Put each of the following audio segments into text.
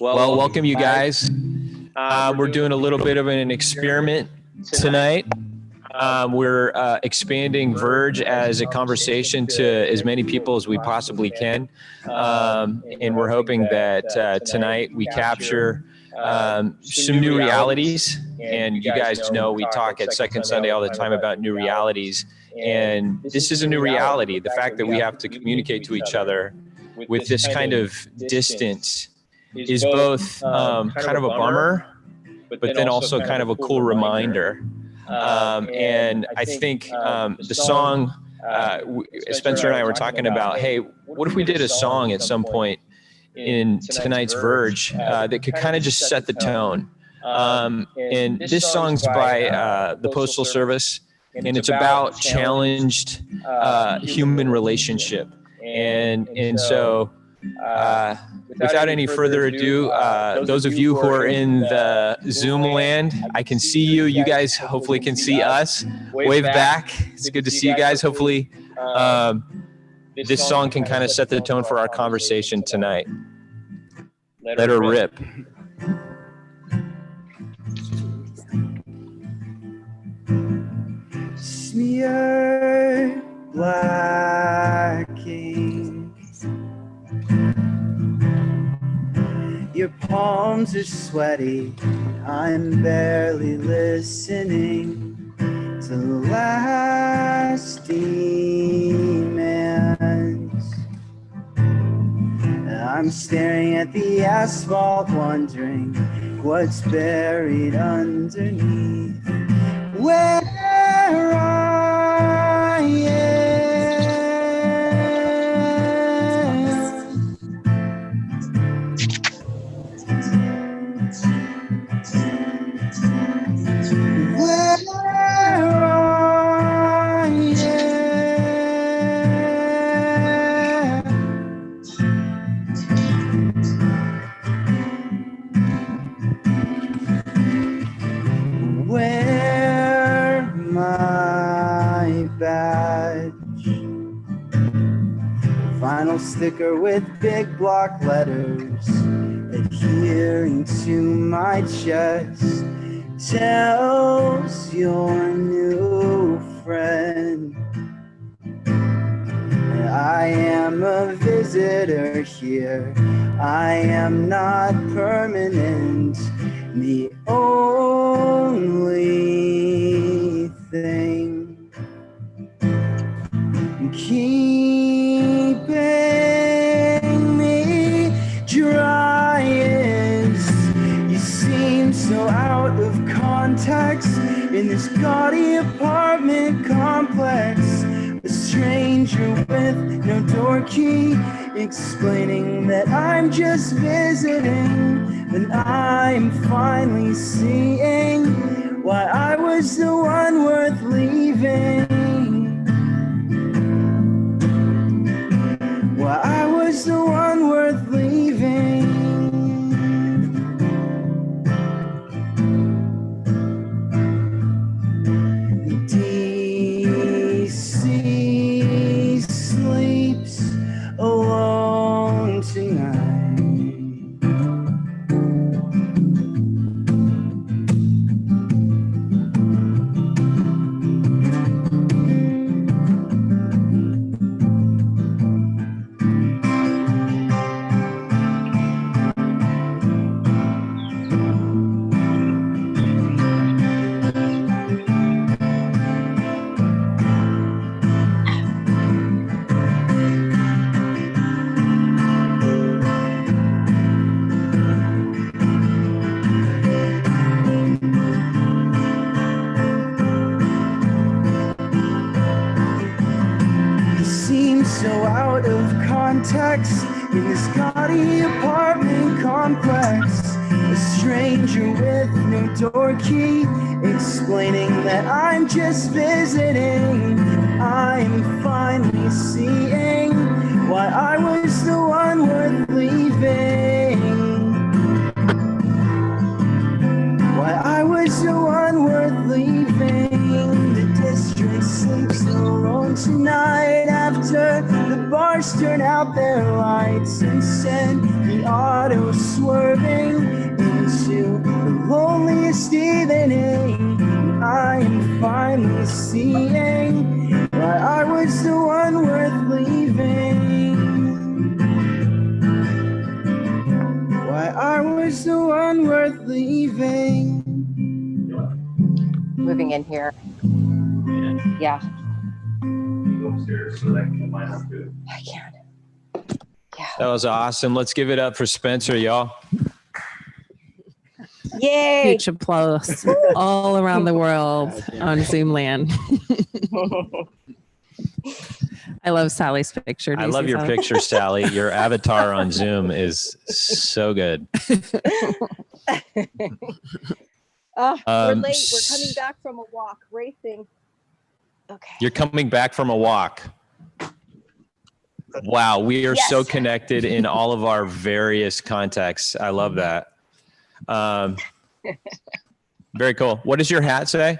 Well, welcome you guys. We're doing a little bit of an experiment tonight. We're expanding Verge as a conversation to as many people as we possibly can. And we're hoping that tonight we capture some new realities. And you guys know we talk at Second Sunday all the time about new realities. And this is a new reality. The fact that we have to communicate to each other with this kind of distance is both kind of a bummer, but then also kind of a cool reminder. And I think the song, Spencer and I were talking about, hey, what if we did a song at some point in tonight's Verge that could kind of just set the tone? And this song's by the Postal Service, and it's about challenged human relationship. And so without any further ado, those of you who are in the Zoom land, I can see you. You guys hopefully can see us. Wave back. It's good to see you guys. Hopefully this song can kind of set the tone for our conversation tonight. Let her rip. Smear blacking. Your palms are sweaty. I'm barely listening to the last demands. I'm staring at the asphalt, wondering what's buried underneath. Where I am. Where I am. Wear my badge. Vinyl sticker with big block letters adhering to my chest tells your new friend I am a visitor here. I am not permanent. The only thing keeping me dry is you seem so out of context in this gaudy apartment complex. A stranger with no door key, explaining that I'm just visiting. Then I'm finally seeing why I was the one worth leaving. Why I was the one worth leaving. DC sleeps alone tonight. So out of context in this gaudy apartment complex. A stranger with no door key, explaining that I'm just visiting. I'm finally seeing why I was the one worth leaving. Why I was the one worth leaving. The district sleeps alone tonight after the bars turn out their lights and send the auto swerving seeing why I was the one worth leaving. Why I was the one worth leaving. Moving in here. Yeah. Go upstairs so that can combine up to it. I can. Yeah. That was awesome. Let's give it up for Spencer, y'all. Yay. Huge applause all around the world on Zoom land. I love Sally's picture. Do I you love see your Sally? picture, Sally. Your avatar on Zoom is so good. We're late. We're coming back from a walk, racing. Okay. You're coming back from a walk. Wow, we are so Yes. connected in all of our various contexts. I love that. Very cool. What does your hat say?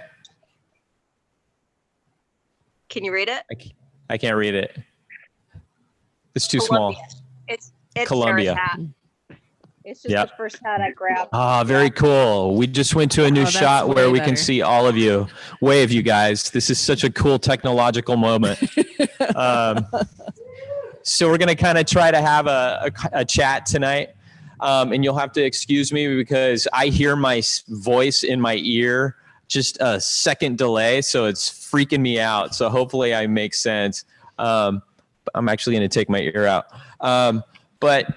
Can you read it? I can't read it. It's too small. It's Columbia. Sarah's hat. It's just Yep. the first hat I grabbed. Ah, very cool. We just went to a new Oh, that's shot where way we can better. see all of you. Wave, you guys. This is such a cool technological moment. So we're going to kind of try to have a chat tonight. And you'll have to excuse me because I hear my voice in my ear, just a second delay. So it's freaking me out. So hopefully I make sense. I'm actually going to take my ear out. But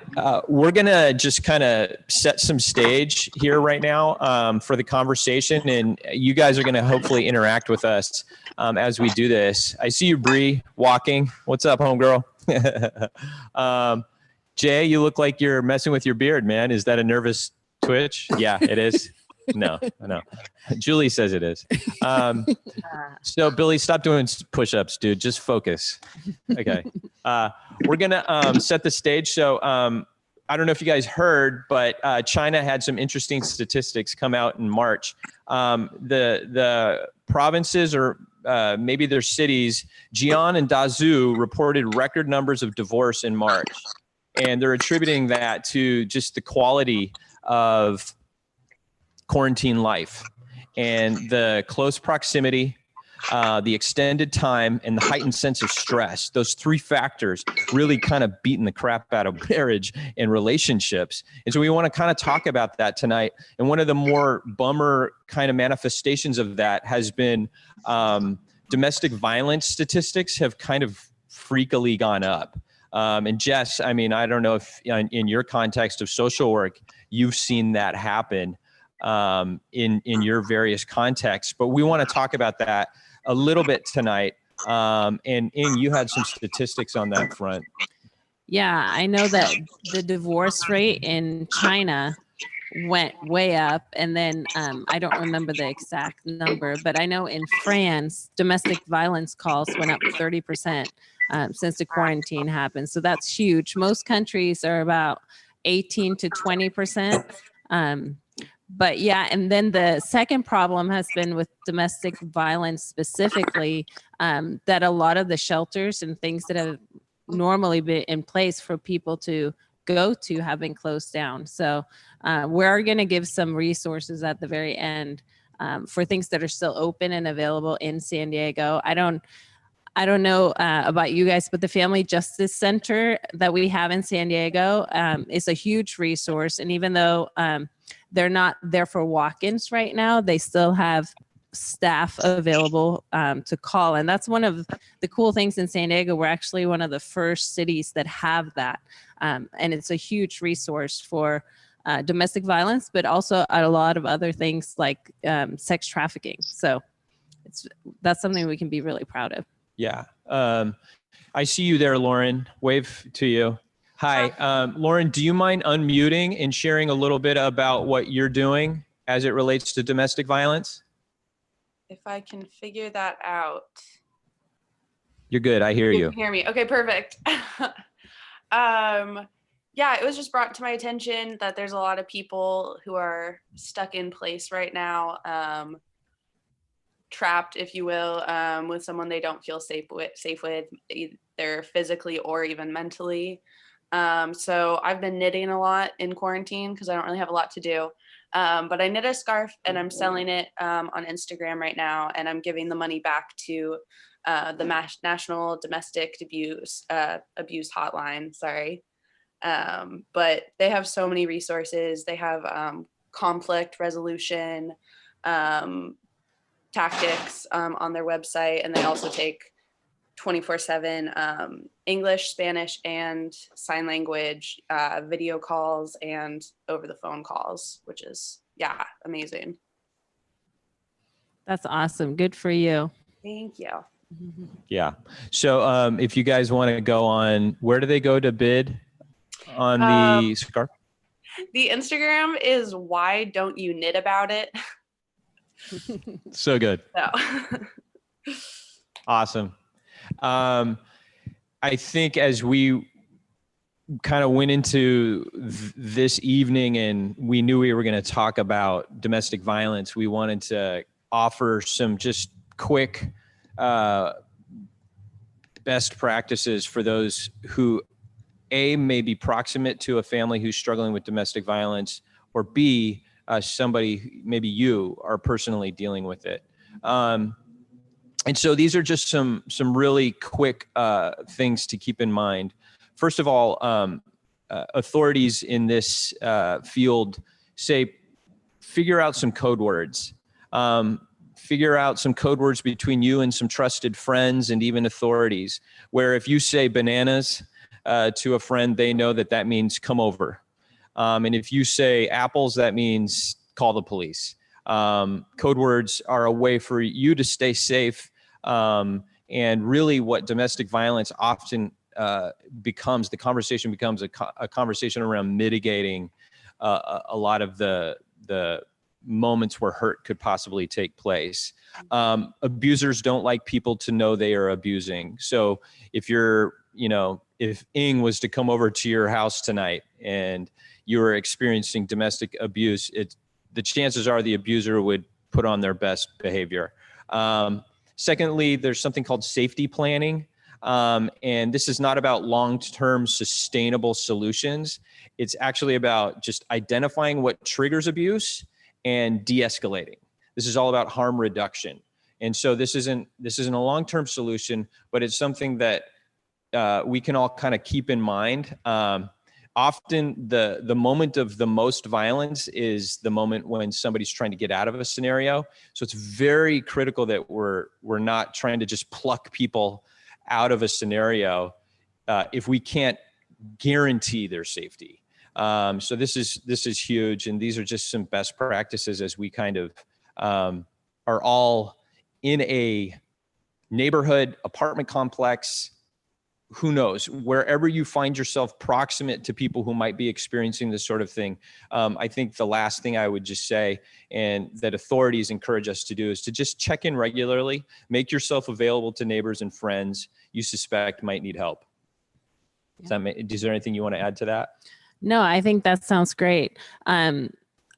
we're going to just kind of set some stage here right now for the conversation. And you guys are going to hopefully interact with us as we do this. I see you, Bree, walking. What's up, homegirl? Jay, you look like you're messing with your beard, man. Is that a nervous twitch? Yeah, it is. No. Julie says it is. So Billy, stop doing push-ups, dude. Just focus. Okay. We're going to set the stage. So I don't know if you guys heard, but China had some interesting statistics come out in March. The provinces or maybe their cities, Jian and Dazhou reported record numbers of divorce in March. And they're attributing that to just the quality of quarantine life and the close proximity, the extended time, and the heightened sense of stress. Those three factors really kind of beating the crap out of marriage and relationships. And so we want to kind of talk about that tonight. And one of the more bummer kind of manifestations of that has been domestic violence statistics have kind of freakily gone up. And Jess, I mean, I don't know if in your context of social work, you've seen that happen in your various contexts, but we want to talk about that a little bit tonight. And you had some statistics on that front. Yeah, I know that the divorce rate in China went way up. And then I don't remember the exact number, but I know in France, domestic violence calls went up 30%. Since the quarantine happened. So that's huge. Most countries are about 18 to 20%. But yeah, and then the second problem has been with domestic violence specifically, that a lot of the shelters and things that have normally been in place for people to go to have been closed down. So we're going to give some resources at the very end for things that are still open and available in San Diego. I don't know about you guys, but the Family Justice Center that we have in San Diego is a huge resource. And even though they're not there for walk-ins right now, they still have staff available to call. And that's one of the cool things in San Diego. We're actually one of the first cities that have that. And it's a huge resource for domestic violence, but also a lot of other things like sex trafficking. So that's something we can be really proud of. Yeah. I see you there, Lauren. Wave to you. Hi. Lauren, do you mind unmuting and sharing a little bit about what you're doing as it relates to domestic violence? If I can figure that out. You're good. I hear you. You can hear me. Okay, perfect. Yeah, it was just brought to my attention that there's a lot of people who are stuck in place right now, trapped, if you will, with someone they don't feel safe with, either physically or even mentally. So I've been knitting a lot in quarantine because I don't really have a lot to do. But I knit a scarf and I'm selling it on Instagram right now, and I'm giving the money back to the National Domestic Abuse Hotline. Sorry. But they have so many resources. They have conflict resolution tactics on their website, and they also take 24/7 English, Spanish, and sign language video calls and over the phone calls, which is amazing. That's awesome. Good for you. Thank you. Yeah. So if you guys want to go on, where do they go to bid on the scarf? The Instagram is Why Don't You Knit About It? So good. So. Awesome. I think as we kind of went into this evening and we knew we were going to talk about domestic violence, we wanted to offer some just quick best practices for those who may be proximate to a family who's struggling with domestic violence, or B, somebody, maybe you are personally dealing with it. And so these are just some really quick things to keep in mind. First of all, authorities in this field say, figure out some code words. Figure out some code words between you and some trusted friends and even authorities, where if you say bananas to a friend, they know that means come over. And if you say apples, that means call the police. Code words are a way for you to stay safe. And really what domestic violence often becomes, the conversation becomes a conversation around mitigating a lot of the moments where hurt could possibly take place. Abusers don't like people to know they are abusing. So if if Ing was to come over to your house tonight and you were experiencing domestic abuse, the chances are the abuser would put on their best behavior. Secondly, there's something called safety planning. And this is not about long-term sustainable solutions. It's actually about just identifying what triggers abuse and de-escalating. This is all about harm reduction. And so this isn't a long-term solution, but it's something that we can all kind of keep in mind. Often the moment of the most violence is the moment when somebody's trying to get out of a scenario. So it's very critical that we're not trying to just pluck people out of a scenario if we can't guarantee their safety. So this is huge, and these are just some best practices as we kind of are all in a neighborhood, apartment complex, who knows, wherever you find yourself proximate to people who might be experiencing this sort of thing. I think the last thing I would just say, and that authorities encourage us to do, is to just check in regularly, make yourself available to neighbors and friends you suspect might need help. Is there anything you want to add to that? No, I think that sounds great.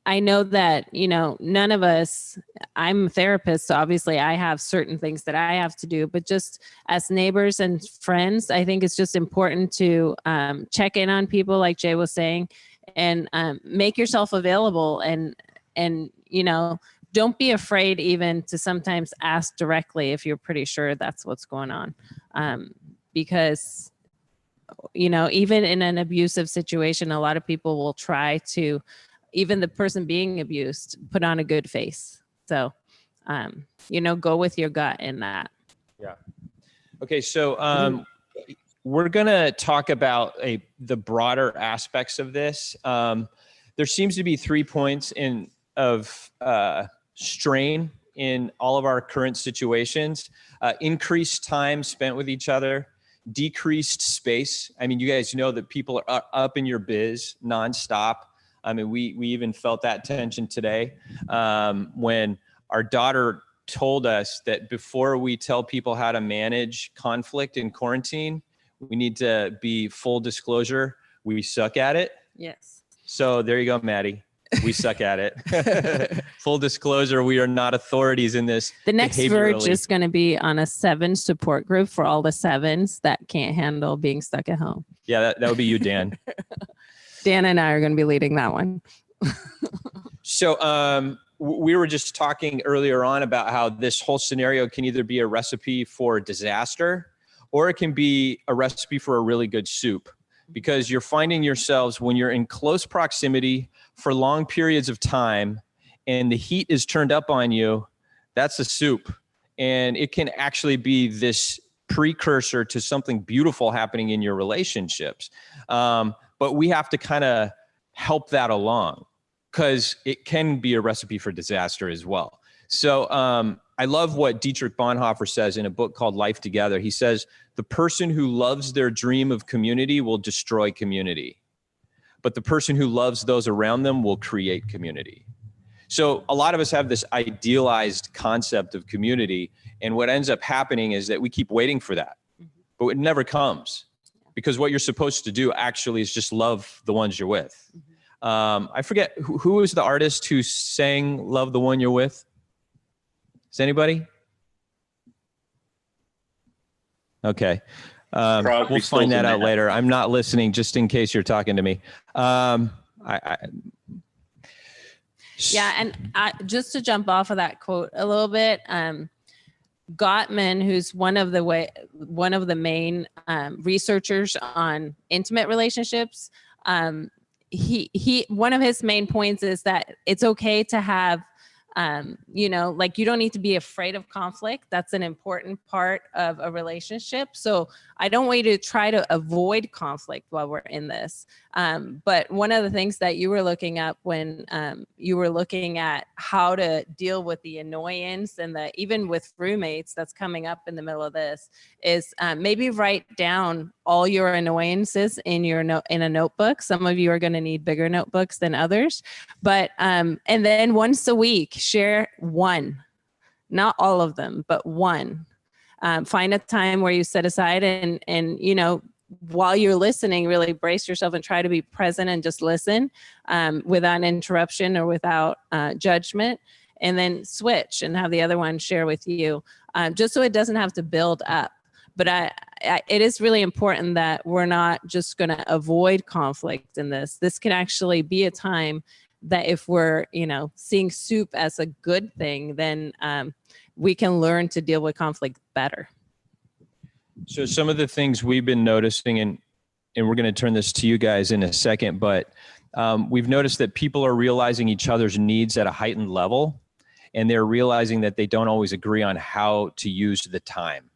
I know that, none of us, I'm a therapist, so obviously I have certain things that I have to do, but just as neighbors and friends, I think it's just important to check in on people, like Jay was saying, and make yourself available, and don't be afraid even to sometimes ask directly if you're pretty sure that's what's going on. Because, even in an abusive situation, a lot of people will try to, even the person being abused, put on a good face. So, go with your gut in that. Yeah. Okay. So we're going to talk about the broader aspects of this. There seems to be 3 points of strain in all of our current situations. Increased time spent with each other, decreased space. I mean, you guys know that people are up in your biz nonstop. I mean, we even felt that tension today when our daughter told us that before we tell people how to manage conflict in quarantine, we need to be full disclosure. We suck at it. Yes. So there you go, Maddie. We suck at it. Full disclosure, we are not authorities in this. The next Verge behaviorally. is going to be on a 7 support group for all the 7s that can't handle being stuck at home. Yeah, that would be you, Dan. Dan and I are going to be leading that one. So we were just talking earlier on about how this whole scenario can either be a recipe for disaster or it can be a recipe for a really good soup, because you're finding yourselves when you're in close proximity for long periods of time and the heat is turned up on you, that's a soup. And it can actually be this precursor to something beautiful happening in your relationships. But we have to kind of help that along, because it can be a recipe for disaster as well. So I love what Dietrich Bonhoeffer says in a book called Life Together. He says, the person who loves their dream of community will destroy community, but the person who loves those around them will create community. So a lot of us have this idealized concept of community, and what ends up happening is that we keep waiting for that, but it never comes, because what you're supposed to do actually is just love the ones you're with. I forget who was the artist who sang "Love the One You're With." Is anybody? Okay. We'll find that out later. I'm not listening, just in case you're talking to me. Yeah, and just to jump off of that quote a little bit, Gottman, who's one of the main researchers on intimate relationships, he one of his main points is that it's okay to have, you don't need to be afraid of conflict. That's an important part of a relationship. So I don't want you to try to avoid conflict while we're in this. But one of the things that you were looking up when you were looking at how to deal with the annoyance and even with roommates that's coming up in the middle of this is maybe write down all your annoyances in a notebook. Some of you are going to need bigger notebooks than others, but and then once a week share one, not all of them, but one. Find a time where you set aside and while you're listening, really brace yourself and try to be present and just listen without interruption or without judgment, and then switch and have the other one share with you, just so it doesn't have to build up. But it is really important that we're not just going to avoid conflict in this. This can actually be a time that if we're, seeing soup as a good thing, then we can learn to deal with conflict better. So some of the things we've been noticing, and we're going to turn this to you guys in a second, but we've noticed that people are realizing each other's needs at a heightened level, and they're realizing that they don't always agree on how to use the time.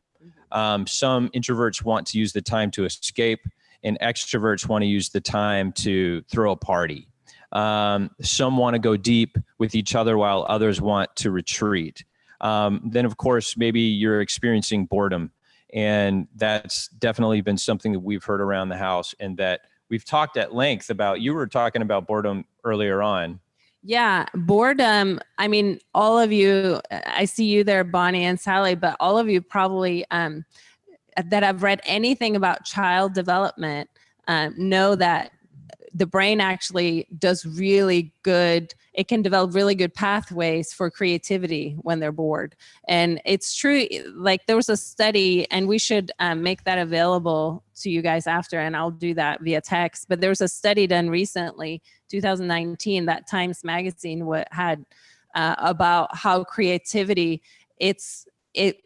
Some introverts want to use the time to escape, and extroverts want to use the time to throw a party. Some want to go deep with each other while others want to retreat. Then, of course, maybe you're experiencing boredom. And that's definitely been something that we've heard around the house and that we've talked at length about. You were talking about boredom earlier on. Yeah, boredom. I mean, all of you, I see you there, Bonnie and Sally, but all of you probably that have read anything about child development know that the brain actually does really good. It can develop really good pathways for creativity when they're bored. And it's true, like there was a study, and we should make that available to you guys after, and I'll do that via text. But there was a study done recently, 2019, that Times Magazine had about how creativity, it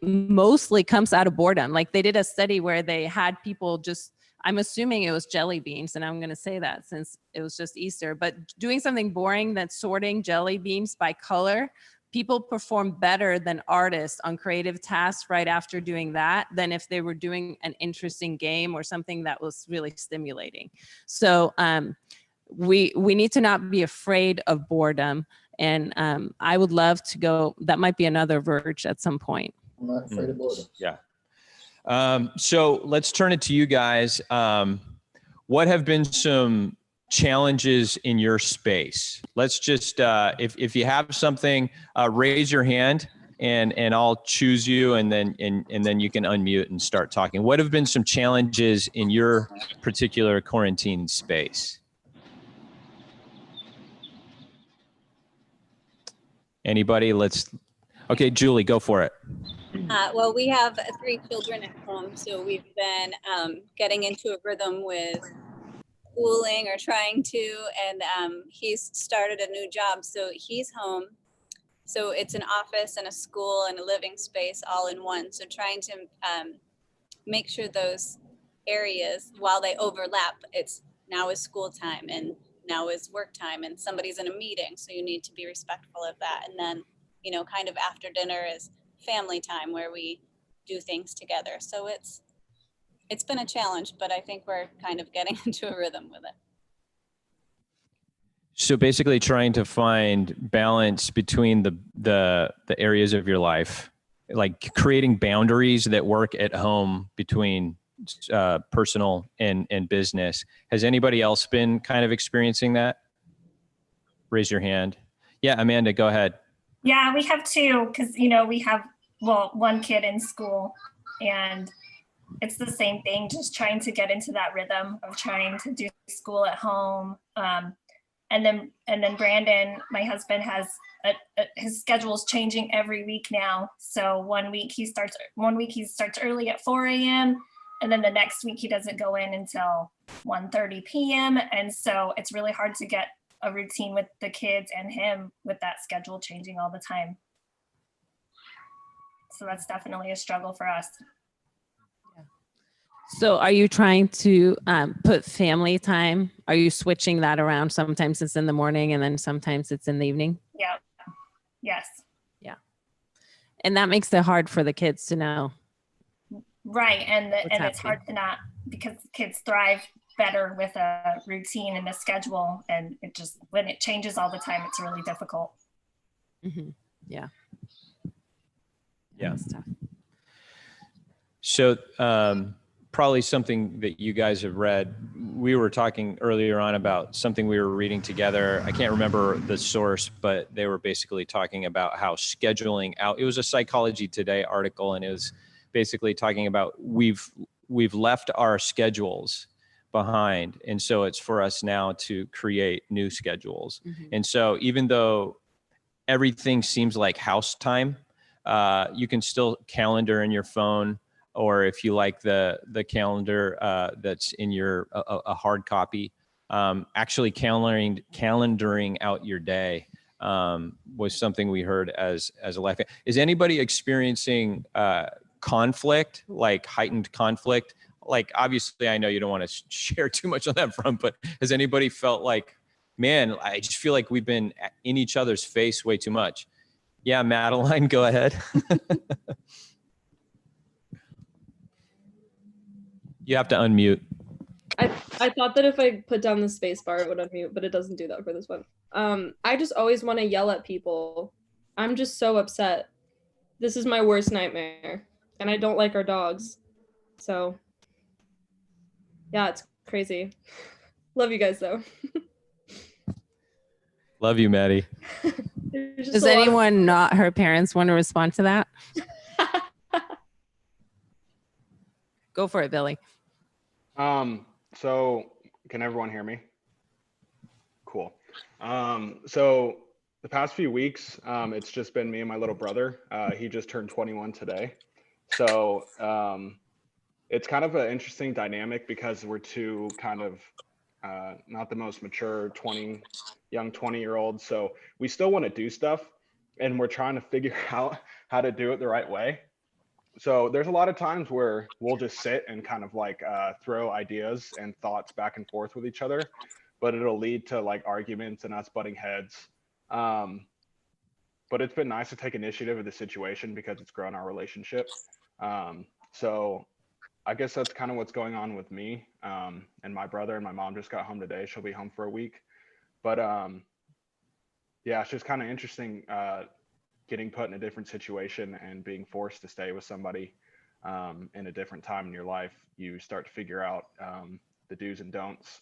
mostly comes out of boredom. Like they did a study where they had people just, I'm assuming it was jelly beans, and I'm going to say that since it was just Easter, but doing something boring that's sorting jelly beans by color, people perform better than artists on creative tasks right after doing that than if they were doing an interesting game or something that was really stimulating. So we need to not be afraid of boredom. And I would love to go, that might be another Verge at some point. I'm not afraid of boredom. Yeah. So let's turn it to you guys. What have been some challenges in your space? Let's just, if you have something, raise your hand and I'll choose you, and then you can unmute and start talking. What have been some challenges in your particular quarantine space? Anybody? Okay, Julie, go for it. Well, we have 3 children at home, so we've been getting into a rhythm with schooling or trying to, and he's started a new job, so he's home. So it's an office and a school and a living space all in one. So trying to make sure those areas, while they overlap, it's now is school time and now is work time and somebody's in a meeting. So you need to be respectful of that. And then, you know, kind of after dinner is family time where we do things together. So it's been a challenge, but I think we're kind of getting into a rhythm with it. So basically trying to find balance between the areas of your life, like creating boundaries that work at home between personal and business. Has anybody else been kind of experiencing that? Raise your hand. Yeah, Amanda, go ahead. Yeah, we have 2 because, you know, we have, well, 1 kid in school, and it's the same thing, just trying to get into that rhythm of trying to do school at home. And then Brandon, my husband, has his schedule's changing every week now. So one week he starts early at 4 a.m. and then the next week he doesn't go in until 1:30 p.m. And so it's really hard to get a routine with the kids and him with that schedule changing all the time. So that's definitely a struggle for us. So are you trying to put family time? Are you switching that around? Sometimes it's in the morning and then sometimes it's in the evening? Yeah. Yes. Yeah. And that makes it hard for the kids to know. Right. And it's happening. hard to not, because kids thrive better with a routine and a schedule. And it just, when it changes all the time, it's really difficult. Mm-hmm. Yeah. Yeah. That's tough. So probably something that you guys have read. We were talking earlier on about something we were reading together. I can't remember the source, but they were basically talking about how scheduling out. It was a Psychology Today article, and it was basically talking about we've left our schedules behind, and so it's for us now to create new schedules. Mm-hmm. And so even though everything seems like house time, you can still calendar in your phone, or if you like the calendar that's in your a hard copy, actually calendaring out your day was something we heard as a life. Is anybody experiencing conflict, like heightened conflict? Like, obviously, I know you don't want to share too much on that front, but has anybody felt like, man, I just feel like we've been in each other's face way too much? Yeah, Madeline, go ahead. You have to unmute. I thought that if I put down the space bar, it would unmute, but it doesn't do that for this one. I just always want to yell at people. I'm just so upset. This is my worst nightmare. And I don't like our dogs. So, yeah, it's crazy. Love you guys, though. Love you, Maddie. Does anyone not her parents want to respond to that? Go for it, Billy. So can everyone hear me? Cool. So the past few weeks, it's just been me and my little brother. He just turned 21 today. So it's kind of an interesting dynamic because we're two kind of not the most mature young 20-year-olds. So we still want to do stuff, and we're trying to figure out how to do it the right way. So there's a lot of times where we'll just sit and kind of like throw ideas and thoughts back and forth with each other, but it'll lead to like arguments and us butting heads. But it's been nice to take initiative of the situation because it's grown our relationship. So I guess that's kind of what's going on with me. And my brother and my mom just got home today. She'll be home for a week. But yeah, it's just kind of interesting getting put in a different situation and being forced to stay with somebody in a different time in your life. You start to figure out the do's and don'ts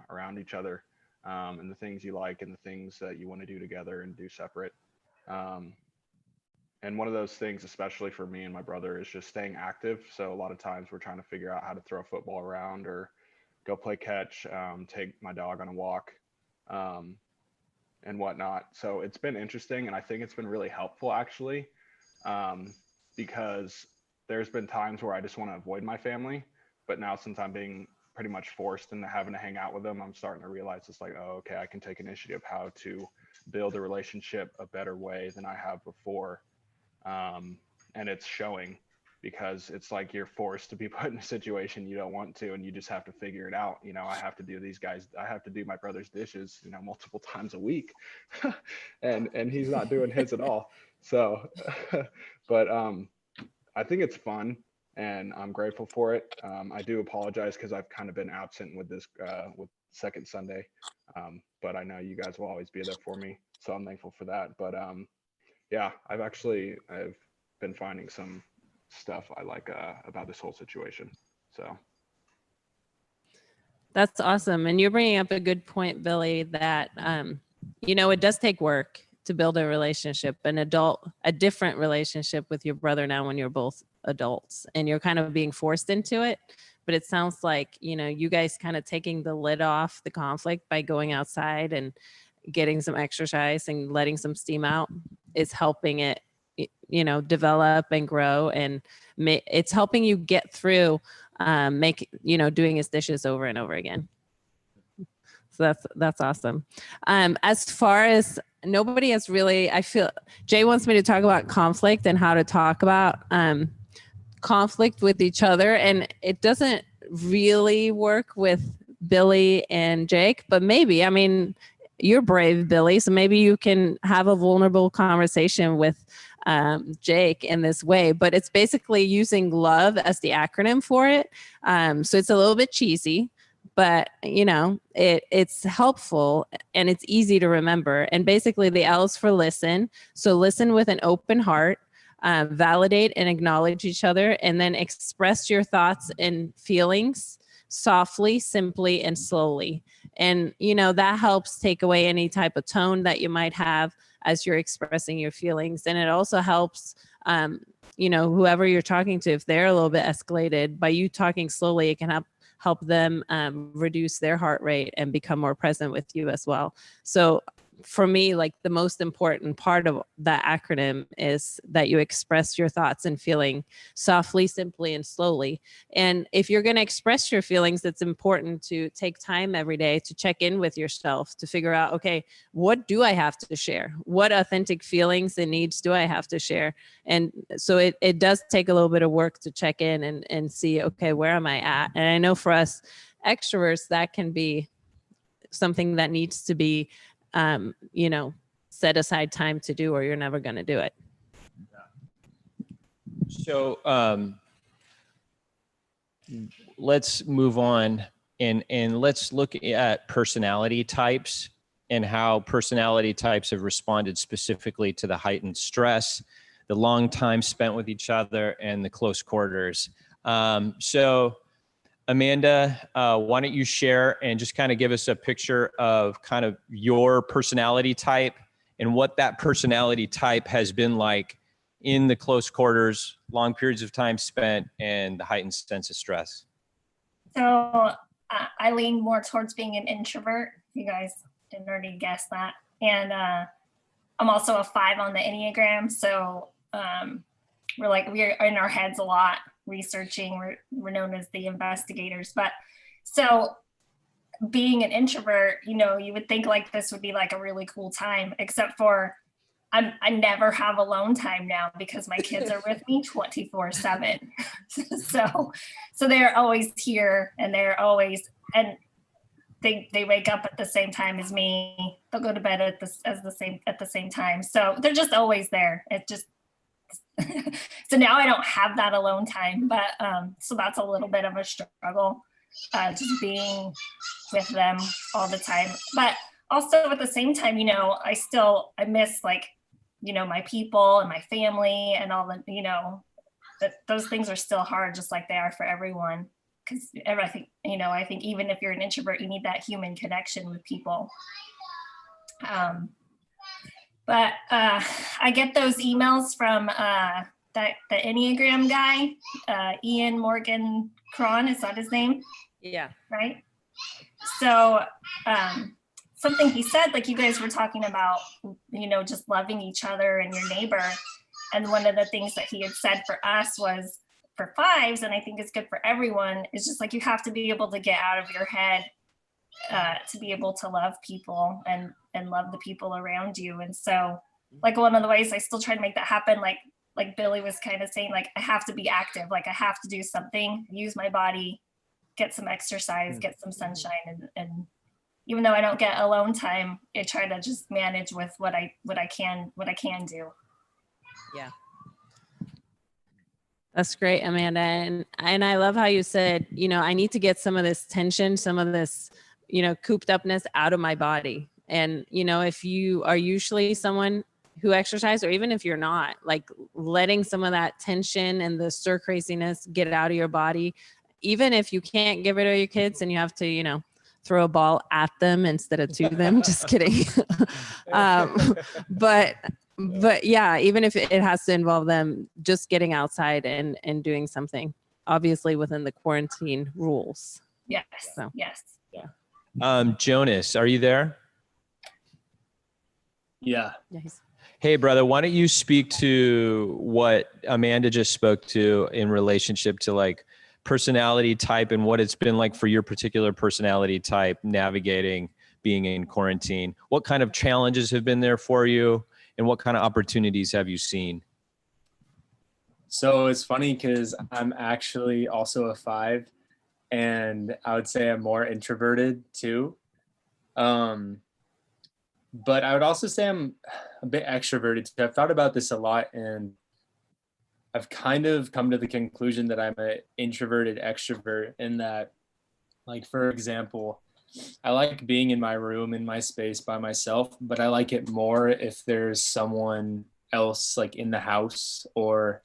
around each other, and the things you like and the things that you want to do together and do separate. And one of those things, especially for me and my brother, is just staying active. So a lot of times we're trying to figure out how to throw a football around or go play catch, take my dog on a walk. and whatnot. So it's been interesting, and I think it's been really helpful actually, because there's been times where I just want to avoid my family, but now since I'm being pretty much forced into having to hang out with them, I'm starting to realize it's like, oh, okay, I can take initiative how to build a relationship a better way than I have before. And it's showing, because it's like you're forced to be put in a situation you don't want to, and you just have to figure it out. You know, I have to do my brother's dishes, you know, multiple times a week, and he's not doing his at all. So, but I think it's fun, and I'm grateful for it. I do apologize because I've kind of been absent with this with Second Sunday, but I know you guys will always be there for me, so I'm thankful for that. But yeah, I've been finding some stuff I like about this whole situation. So That's awesome. And you're bringing up a good point, Billy, that, you know, it does take work to build a relationship, a different relationship with your brother now when you're both adults and you're kind of being forced into it. But it sounds like, you know, you guys kind of taking the lid off the conflict by going outside and getting some exercise and letting some steam out is helping it, you know, develop and grow, and it's helping you get through doing his dishes over and over again. So that's awesome. As far as nobody has really, I feel Jay wants me to talk about conflict and how to talk about conflict with each other, and it doesn't really work with Billy and Jake, but maybe, I mean, you're brave, Billy, so maybe you can have a vulnerable conversation with Jake in this way. But it's basically using love as the acronym for it. So it's a little bit cheesy, but you know, it's helpful and it's easy to remember. And basically the L is for listen. So listen with an open heart, validate and acknowledge each other, and then express your thoughts and feelings softly, simply, and slowly. And, you know, that helps take away any type of tone that you might have as you're expressing your feelings. And it also helps, you know, whoever you're talking to, if they're a little bit escalated, by you talking slowly, it can help them reduce their heart rate and become more present with you as well. So for me, like the most important part of that acronym is that you express your thoughts and feeling softly, simply, and slowly. And if you're going to express your feelings, it's important to take time every day to check in with yourself to figure out, okay, what do I have to share? What authentic feelings and needs do I have to share? And so it does take a little bit of work to check in and see, okay, where am I at? And I know for us extroverts, that can be something that needs to be you know, set aside time to do, or you're never going to do it. So let's move on and let's look at personality types and how personality types have responded specifically to the heightened stress, the long time spent with each other, and the close quarters. So Amanda, why don't you share and just kind of give us a picture of kind of your personality type and what that personality type has been like in the close quarters, long periods of time spent, and the heightened sense of stress. So I lean more towards being an introvert. You guys didn't already guess that. And I'm also a 5 on the Enneagram. So we're in our heads a lot, researching. We're known as the investigators. But so being an introvert, you know, you would think like this would be like a really cool time, except for I never have alone time now because my kids are with me 24/7. So they're always here, and they wake up at the same time as me. They'll go to bed at the same time. So they're just always there. It just so now I don't have that alone time, but so that's a little bit of a struggle, just being with them all the time. But also at the same time, you know, I miss, like, you know, my people and my family and all the, you know, those things are still hard, just like they are for everyone. Because I think even if you're an introvert, you need that human connection with people. But I get those emails from the Enneagram guy, Ian Morgan Cron, is that his name? Yeah. Right? So something he said, like you guys were talking about, you know, just loving each other and your neighbor. And one of the things that he had said for us was for fives, and I think it's good for everyone, is just like you have to be able to get out of your head to be able to love people and love the people around you. And so like one of the ways I still try to make that happen, like Billy was kind of saying, like I have to be active, like I have to do something, use my body, get some exercise, get some sunshine, and even though I don't get alone time, I try to just manage with what I can do. Yeah. That's great, Amanda. And I love how you said, you know, I need to get some of this tension, some of this, you know, cooped upness out of my body. And, you know, if you are usually someone who exercise, or even if you're not, like letting some of that tension and the stir craziness get out of your body, even if you can't give it to your kids and you have to, you know, throw a ball at them instead of to them, just kidding. But yeah, even if it has to involve them just getting outside and doing something, obviously within the quarantine rules. Yes. So. Yes. Yeah. Jonas, are you there? Yeah. Yes. Hey, brother, why don't you speak to what Amanda just spoke to in relationship to like personality type and what it's been like for your particular personality type navigating being in quarantine? What kind of challenges have been there for you? And what kind of opportunities have you seen? So it's funny because I'm actually also a 5, and I would say I'm more introverted too. But I would also say I'm a bit extroverted too. I've thought about this a lot, and I've kind of come to the conclusion that I'm an introverted extrovert in that, like, for example, I like being in my room, in my space by myself, but I like it more if there's someone else like in the house, or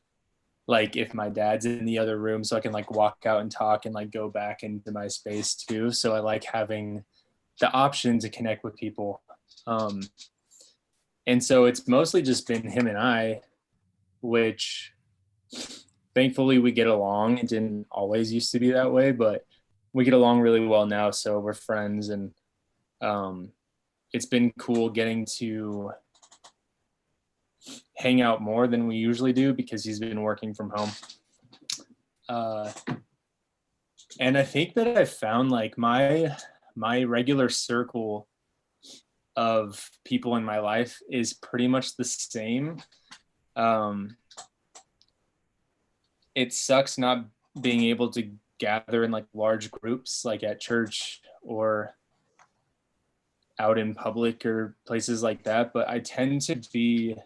like if my dad's in the other room, so I can like walk out and talk and like go back into my space too. So I like having the option to connect with people. And so it's mostly just been him and I, which thankfully we get along. It didn't always used to be that way, but we get along really well now. So we're friends, and it's been cool getting to hang out more than we usually do because he's been working from home. And I think that I found like my regular circle of people in my life is pretty much the same. It sucks not being able to gather in like large groups, like at church or out in public or places like that. But I tend to be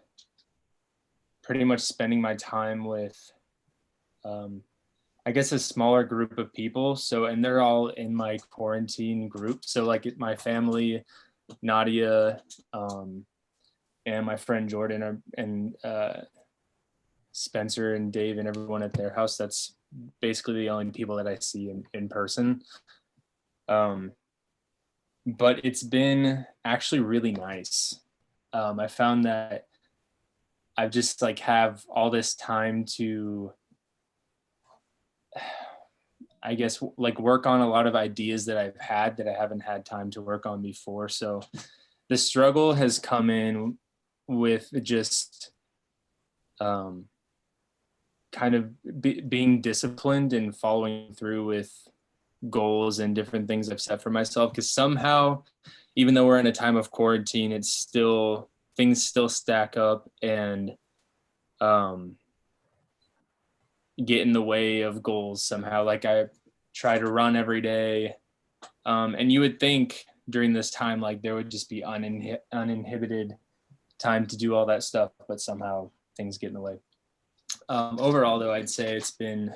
pretty much spending my time with, I guess, a smaller group of people. So, and they're all in my quarantine group. So like my family, Nadia, and my friend Jordan and Spencer and Dave and everyone at their house. That's basically the only people that I see in person. But it's been actually really nice. I found that I've just like have all this time to, I guess, like work on a lot of ideas that I've had that I haven't had time to work on before. So the struggle has come in with just kind of being disciplined and following through with goals and different things I've set for myself. Because somehow, even though we're in a time of quarantine, it's still, things still stack up and get in the way of goals somehow. Like I try to run every day, and you would think during this time like there would just be uninhibited time to do all that stuff, but somehow things get in the way. Overall though, I'd say it's been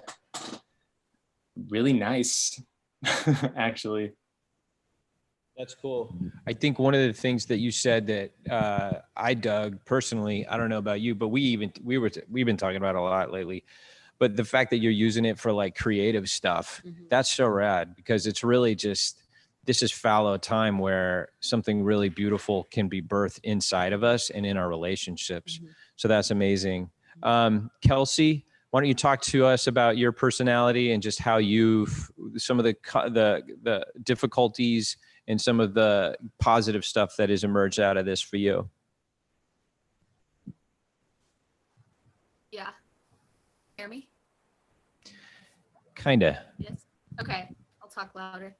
really nice. Actually. That's cool. I think one of the things that you said that I dug personally, I don't know about you, but we've been talking about it a lot lately, but the fact that you're using it for like creative stuff, that's so rad, because it's really just, this is fallow time where something really beautiful can be birthed inside of us and in our relationships. So that's amazing. Kelsey, why don't you talk to us about your personality and just how some of the difficulties and some of the positive stuff that has emerged out of this for you. Yeah. Hear me? Kinda. Yes. Okay. I'll talk louder.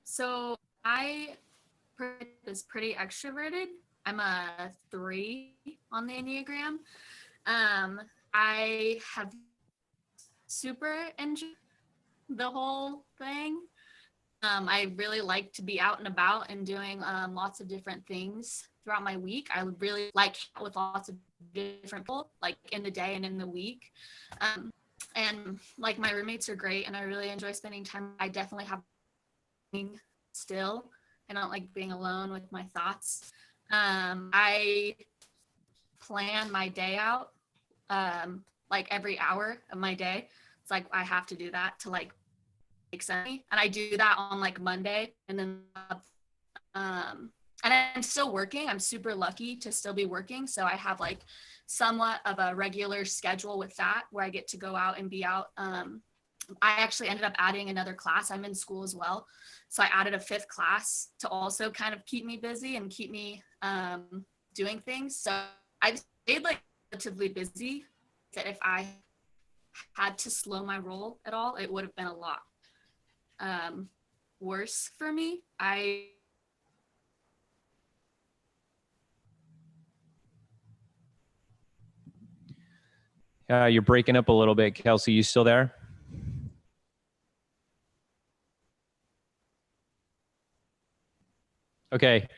So I is pretty extroverted. I'm a 3 on the Enneagram. I have super enjoyed the whole thing. I really like to be out and about and doing lots of different things throughout my week. I would really like with lots of different people, like in the day and in the week. And like my roommates are great and I really enjoy spending time. I definitely have still. I don't like being alone with my thoughts. I plan my day out like every hour of my day. It's like I have to do that to like make sense. And I do that on like Monday, and then and I'm still working. I'm super lucky to still be working. So I have like somewhat of a regular schedule with that where I get to go out and be out. I actually ended up adding another class. I'm in school as well. So I added a 5th class to also kind of keep me busy and keep me doing things. So I've stayed like relatively busy. That if I had to slow my roll at all, it would have been a lot worse for me. You're breaking up a little bit, Kelsey. You still there? Okay.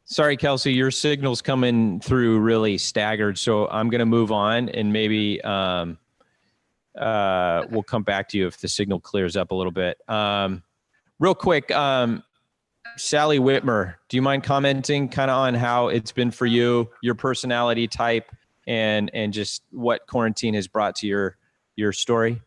Sorry, Kelsey, your signal's coming through really staggered. So I'm going to move on and maybe we'll come back to you if the signal clears up a little bit. Real quick, Sally Whitmer, do you mind commenting kind of on how it's been for you, your personality type, and just what quarantine has brought to your story?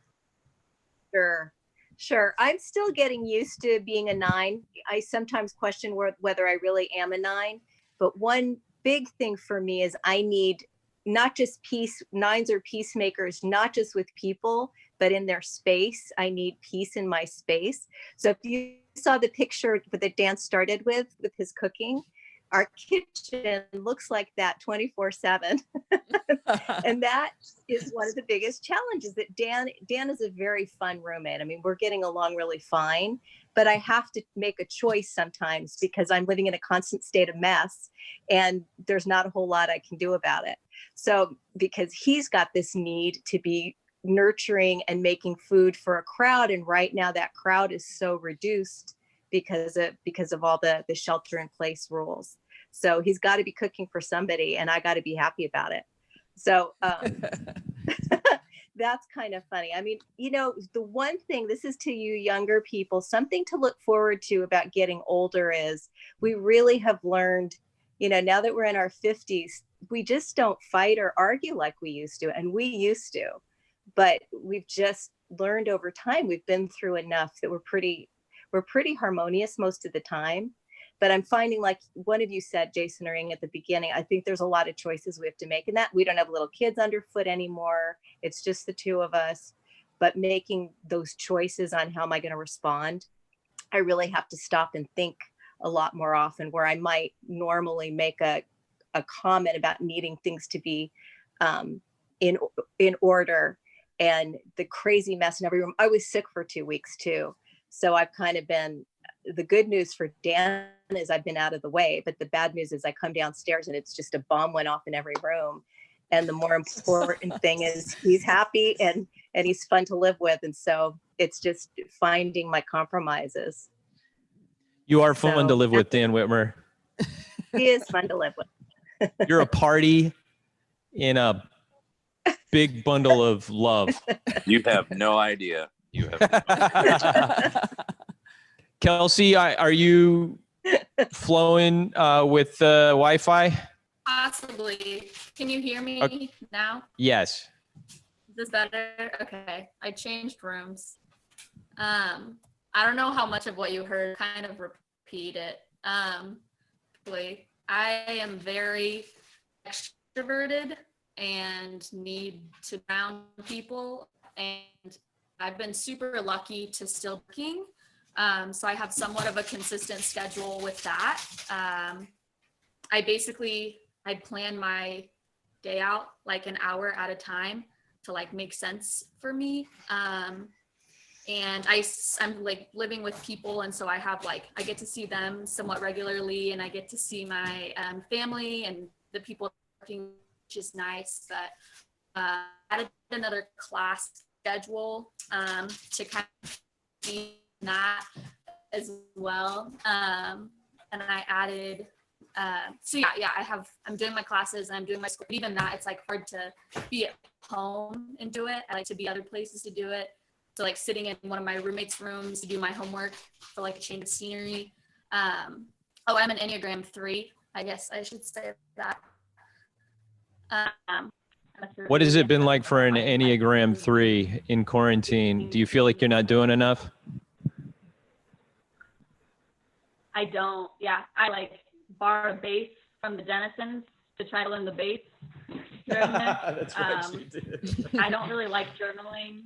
Sure. I'm still getting used to being a 9. I sometimes question whether I really am a 9, but one big thing for me is I need not just peace. 9s are peacemakers, not just with people, but in their space. I need peace in my space. So if you saw the picture that Dan started with his cooking, our kitchen looks like that 24/7. And that is one of the biggest challenges, that Dan is a very fun roommate. I mean, we're getting along really fine, but I have to make a choice sometimes because I'm living in a constant state of mess and there's not a whole lot I can do about it. So because he's got this need to be nurturing and making food for a crowd, and right now that crowd is so reduced because of all the shelter in place rules. So he's got to be cooking for somebody and I got to be happy about it. So that's kind of funny. I mean, the one thing, this is to you younger people, something to look forward to about getting older is we really have learned, now that we're in our 50s, we just don't fight or argue like we used to. And we used to, but we've just learned over time, we've been through enough that we're pretty harmonious most of the time. But I'm finding, like one of you said, Jason or Ing, at the beginning, I think there's a lot of choices we have to make in that. We don't have little kids underfoot anymore. It's just the 2 of us. But making those choices on how am I going to respond, I really have to stop and think a lot more often, where I might normally make a comment about needing things to be in order, and the crazy mess in every room. I was sick for 2 weeks too. So I've kind of been, the good news for Dan is I've been out of the way, but the bad news is I come downstairs and it's just a bomb went off in every room. And the more important thing is he's happy and he's fun to live with. And so it's just finding my compromises. You are fun to live with, Dan Whitmer. He is fun to live with. You're a party in a big bundle of love. You have no idea. You have no idea. Kelsey, are you flowing with Wi-Fi? Possibly. Can you hear me now? Yes. Is this better? Okay. I changed rooms. I don't know how much of what you heard, kind of repeat it. I am very extroverted and need to ground people, and I've been super lucky to still working. So I have somewhat of a consistent schedule with that. I plan my day out like an hour at a time to like make sense for me. And I'm like living with people, and so I get to see them somewhat regularly, and I get to see my family and the people working, which is nice. But added another class schedule to kind of see that as well. And I added I'm doing my classes and I'm doing my school. Even that, it's like hard to be at home and do it. I like to be other places to do it. So like sitting in one of my roommates' rooms to do my homework for like a change of scenery. I'm an Enneagram 3, I guess I should say that. What has it been like for an Enneagram 3 in quarantine? Do you feel like you're not doing enough? I don't, I like borrow a bass from the Dennisons to try to learn the bass. That's what she did. I don't really like journaling.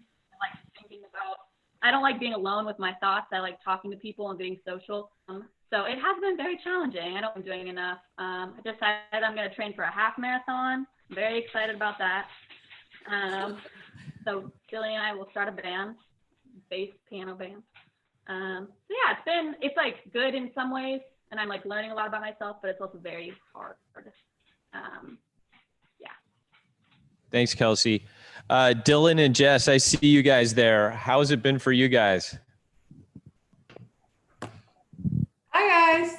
I don't like being alone with my thoughts. I like talking to people and being social. So it has been very challenging. I don't think I'm doing enough. I decided I'm going to train for a half marathon. I'm very excited about that. So Billy and I will start a band, bass piano band. It's like good in some ways, and I'm like learning a lot about myself, but it's also very hard. Thanks, Kelsey. Dylan and Jess, I see you guys there. How has it been for you guys? Hi, guys.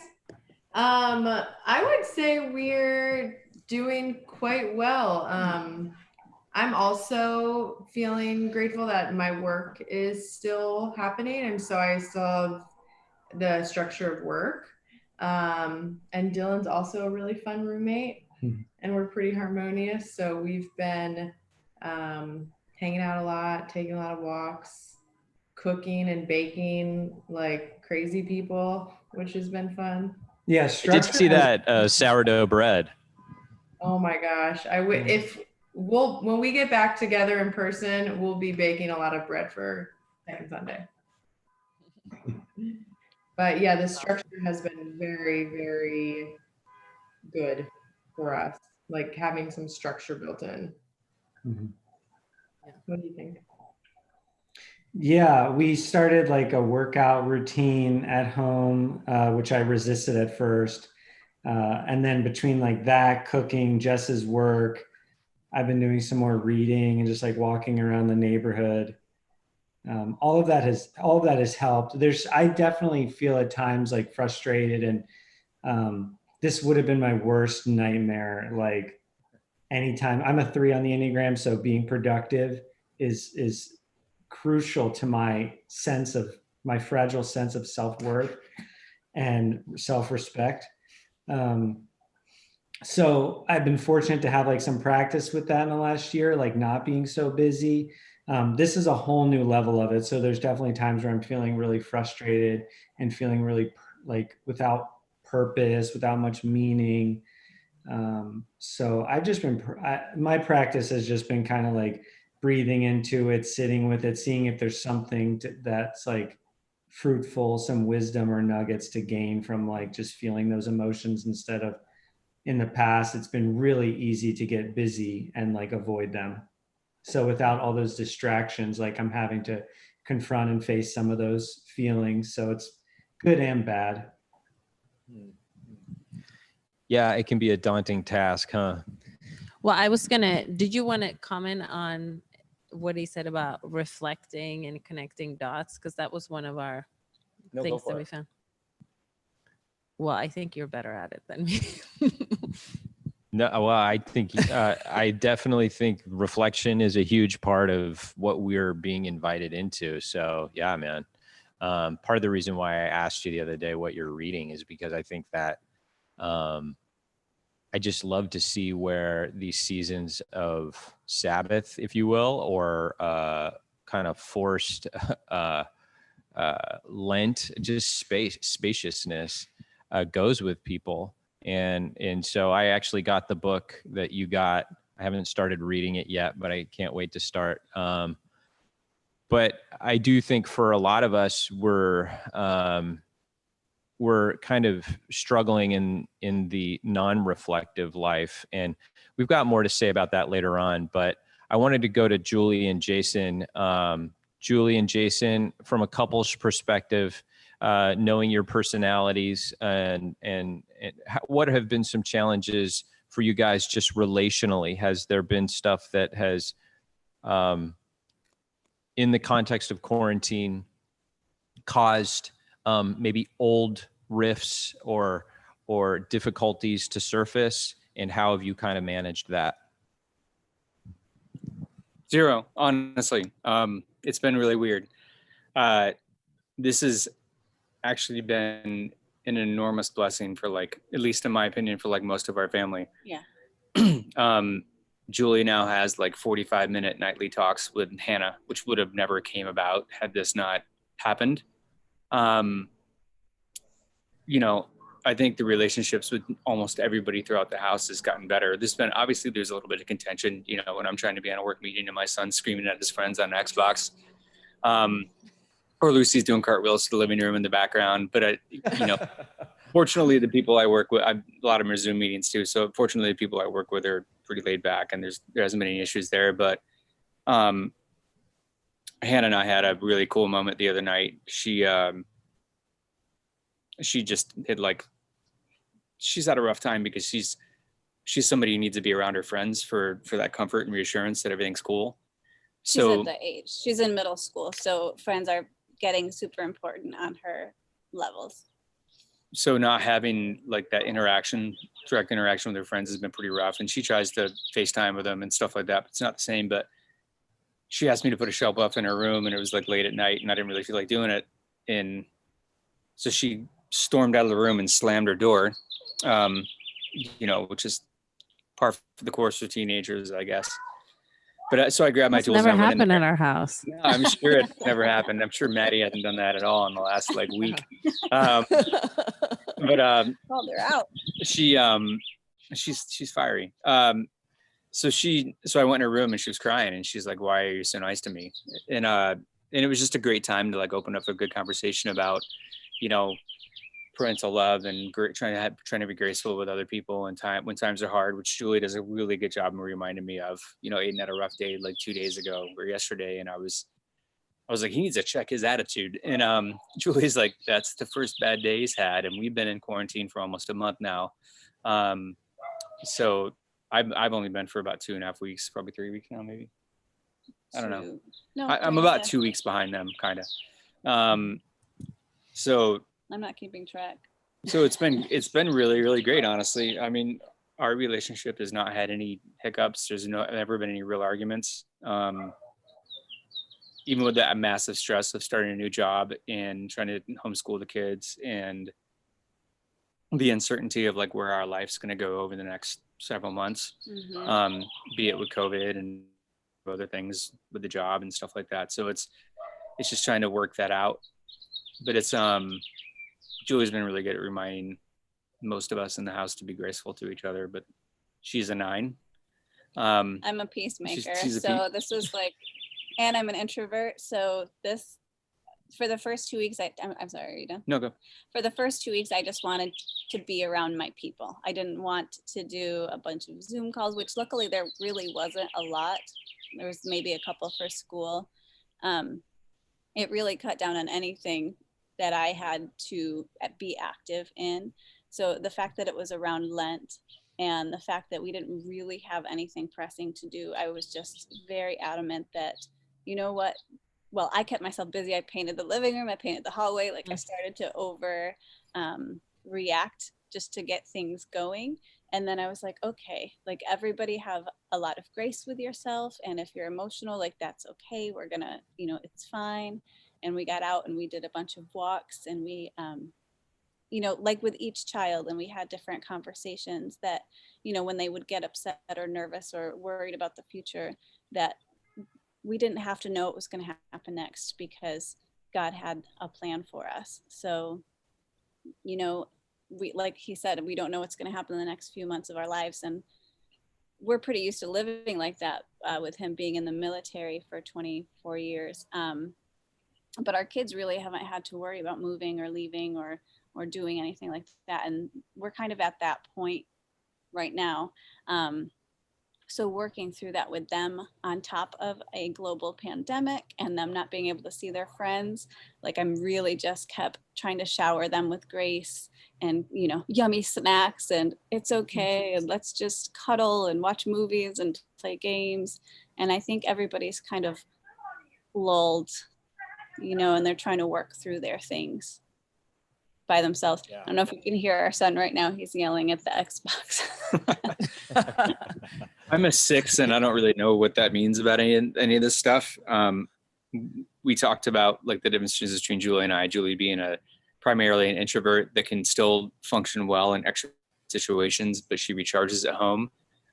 I would say we're doing quite well. I'm also feeling grateful that my work is still happening, and so I still have the structure of work. And Dylan's also a really fun roommate, and we're pretty harmonious. So we've been hanging out a lot, taking a lot of walks, cooking and baking like crazy people, which has been fun. Yeah, I did see that sourdough bread. Oh my gosh. When we get back together in person, we'll be baking a lot of bread for second Sunday. But yeah, the structure has been very, very good for us, like having some structure built in. Mm-hmm. What do you think? Yeah, we started like a workout routine at home, which I resisted at first. And then between like that, cooking, Jess's work, I've been doing some more reading and just like walking around the neighborhood. All of that has helped. I definitely feel at times like frustrated, and this would have been my worst nightmare. Like anytime, I'm a 3 on the Enneagram, so being productive is crucial to my fragile sense of self-worth and self-respect. So I've been fortunate to have like some practice with that in the last year, like not being so busy. This is a whole new level of it. So there's definitely times where I'm feeling really frustrated and feeling really like without purpose, without much meaning. So I've just been, my practice has just been kind of like breathing into it, sitting with it, seeing if there's something that's like fruitful, some wisdom or nuggets to gain from like just feeling those emotions, instead of in the past, it's been really easy to get busy and like avoid them. So without all those distractions, like I'm having to confront and face some of those feelings. So it's good and bad. Yeah, it can be a daunting task, huh? Well, did you want to comment on what he said about reflecting and connecting dots? Because that was one of our things that we found. Well, I think you're better at it than me. No, well, I think I definitely think reflection is a huge part of what we're being invited into. So yeah, man. Part of the reason why I asked you the other day what you're reading is because I think that I just love to see where these seasons of Sabbath, if you will, or kind of forced Lent, just spaciousness goes with people. And so I actually got the book that you got. I haven't started reading it yet, but I can't wait to start. but I do think for a lot of us, we're kind of struggling in the non-reflective life. And we've got more to say about that later on, but I wanted to go to Julie and Jason. Julie and Jason, from a couple's perspective, knowing your personalities and what have been some challenges for you guys just relationally? Has there been stuff that has, in the context of quarantine, caused maybe old rifts or difficulties to surface, and how have you kind of managed that? Zero, honestly. It's been really weird. This has actually been an enormous blessing for, like, at least in my opinion, for like most of our family. Yeah. Julie now has like 45-minute nightly talks with Hannah, which would have never came about had this not happened. You know, I think the relationships with almost everybody throughout the house has gotten better. Obviously there's a little bit of contention, you know, when I'm trying to be on a work meeting and my son's screaming at his friends on Xbox, or Lucy's doing cartwheels to the living room in the background. But you know, fortunately the people I work with, a lot of them are Zoom meetings too. So fortunately the people I work with are pretty laid back, and there hasn't been any issues there. But Hannah and I had a really cool moment the other night. She just had she's had a rough time because she's somebody who needs to be around her friends for that comfort and reassurance that everything's cool. She's at the age. She's in middle school, so friends are getting super important on her levels. So not having like that direct interaction with her friends has been pretty rough. And she tries to FaceTime with them and stuff like that, but it's not the same. But she asked me to put a shelf up in her room, and it was like late at night, and I didn't really feel like doing it. And so she stormed out of the room and slammed her door, you know, which is par for the course for teenagers, I guess. But so I grabbed my That's tools. never and I went in happened there. at our house. No, I'm sure it never happened. I'm sure Maddie hasn't done that at all in the last like week. But called her out. She's fiery. So I went in her room and she was crying, and she's like, "Why are you so nice to me?" And it was just a great time to like open up a good conversation about, you know, parental love and trying to be graceful with other people and when times are hard, which Julie does a really good job of reminding me of. You know, Aiden had a rough day like 2 days ago or yesterday, and I was like, he needs to check his attitude. And Julie's like, that's the first bad day he's had, and we've been in quarantine for almost a month now. So I've only been for about 2.5 weeks, probably 3 weeks now, maybe. I don't know. No, I'm about 2 weeks behind them, kind of. So I'm not keeping track. So it's been really, really great, honestly. I mean, our relationship has not had any hiccups. There's never been any real arguments. Even with that massive stress of starting a new job and trying to homeschool the kids, and the uncertainty of like where our life's going to go over the next several months, be it with COVID and other things with the job and stuff like that. So it's just trying to work that out. But it's Julie's been really good at reminding most of us in the house to be graceful to each other, but she's a 9. I'm a peacemaker. This was like, and I'm an introvert. So this, for the first 2 weeks, I'm sorry, are you done? No, go. For the first 2 weeks, I just wanted to be around my people. I didn't want to do a bunch of Zoom calls, which luckily there really wasn't a lot. There was maybe a couple for school. It really cut down on anything that I had to be active in. So the fact that it was around Lent, and the fact that we didn't really have anything pressing to do, I was just very adamant that, you know what, well, I kept myself busy. I painted the living room, I painted the hallway. Like I started to react just to get things going. And then I was like, okay, like everybody have a lot of grace with yourself. And if you're emotional, like that's okay. We're gonna, you know, it's fine. And we got out and we did a bunch of walks, and we, you know, like with each child, and we had different conversations that, you know, when they would get upset or nervous or worried about the future, that we didn't have to know what was going to happen next, because God had a plan for us. So, you know, we, like he said, we don't know what's going to happen in the next few months of our lives. And we're pretty used to living like that with him being in the military for 24 years. But our kids really haven't had to worry about moving or leaving or doing anything like that. And we're kind of at that point right now. So working through that with them on top of a global pandemic and them not being able to see their friends, like I'm really just kept trying to shower them with grace and, you know, yummy snacks and it's okay. And let's just cuddle and watch movies and play games. And I think everybody's kind of lulled, you know, and they're trying to work through their things by themselves. I don't know if you can hear our son right now. He's yelling at the Xbox. I'm a 6 and I don't really know what that means about any of this stuff. We talked about like the differences between Julie and I, Julie being primarily an introvert that can still function well in extra situations, but she recharges at home.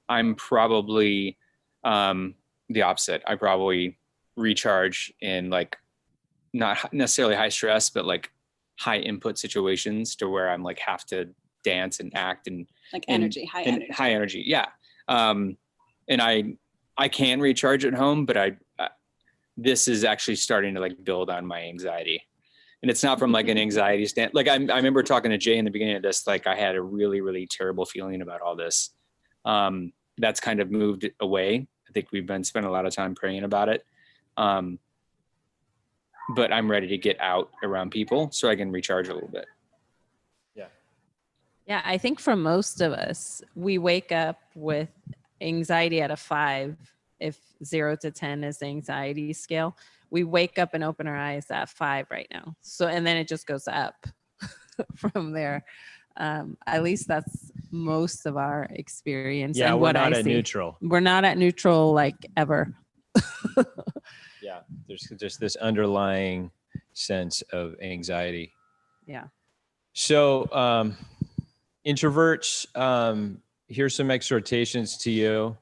I'm probably the opposite. I probably recharge in like not necessarily high stress, but like high input situations to where I'm like have to dance and act and like energy, high energy. High energy. Yeah. And I can recharge at home, but this is actually starting to like build on my anxiety. And it's not from like an anxiety stand. Like I remember talking to Jay in the beginning of this, like I had a really, really terrible feeling about all this. That's kind of moved away. I think we've been spending a lot of time praying about it. But I'm ready to get out around people so I can recharge a little bit. Yeah, I think for most of us, we wake up with anxiety at a 5. If 0 to 10 is the anxiety scale, we wake up and open our eyes at 5 right now. So, and then it just goes up from there. At least that's most of our experience. Yeah, and we're what not I at see. neutral. We're not at neutral like ever. Yeah, there's just this underlying sense of anxiety. Yeah. So, introverts, here's some exhortations to you.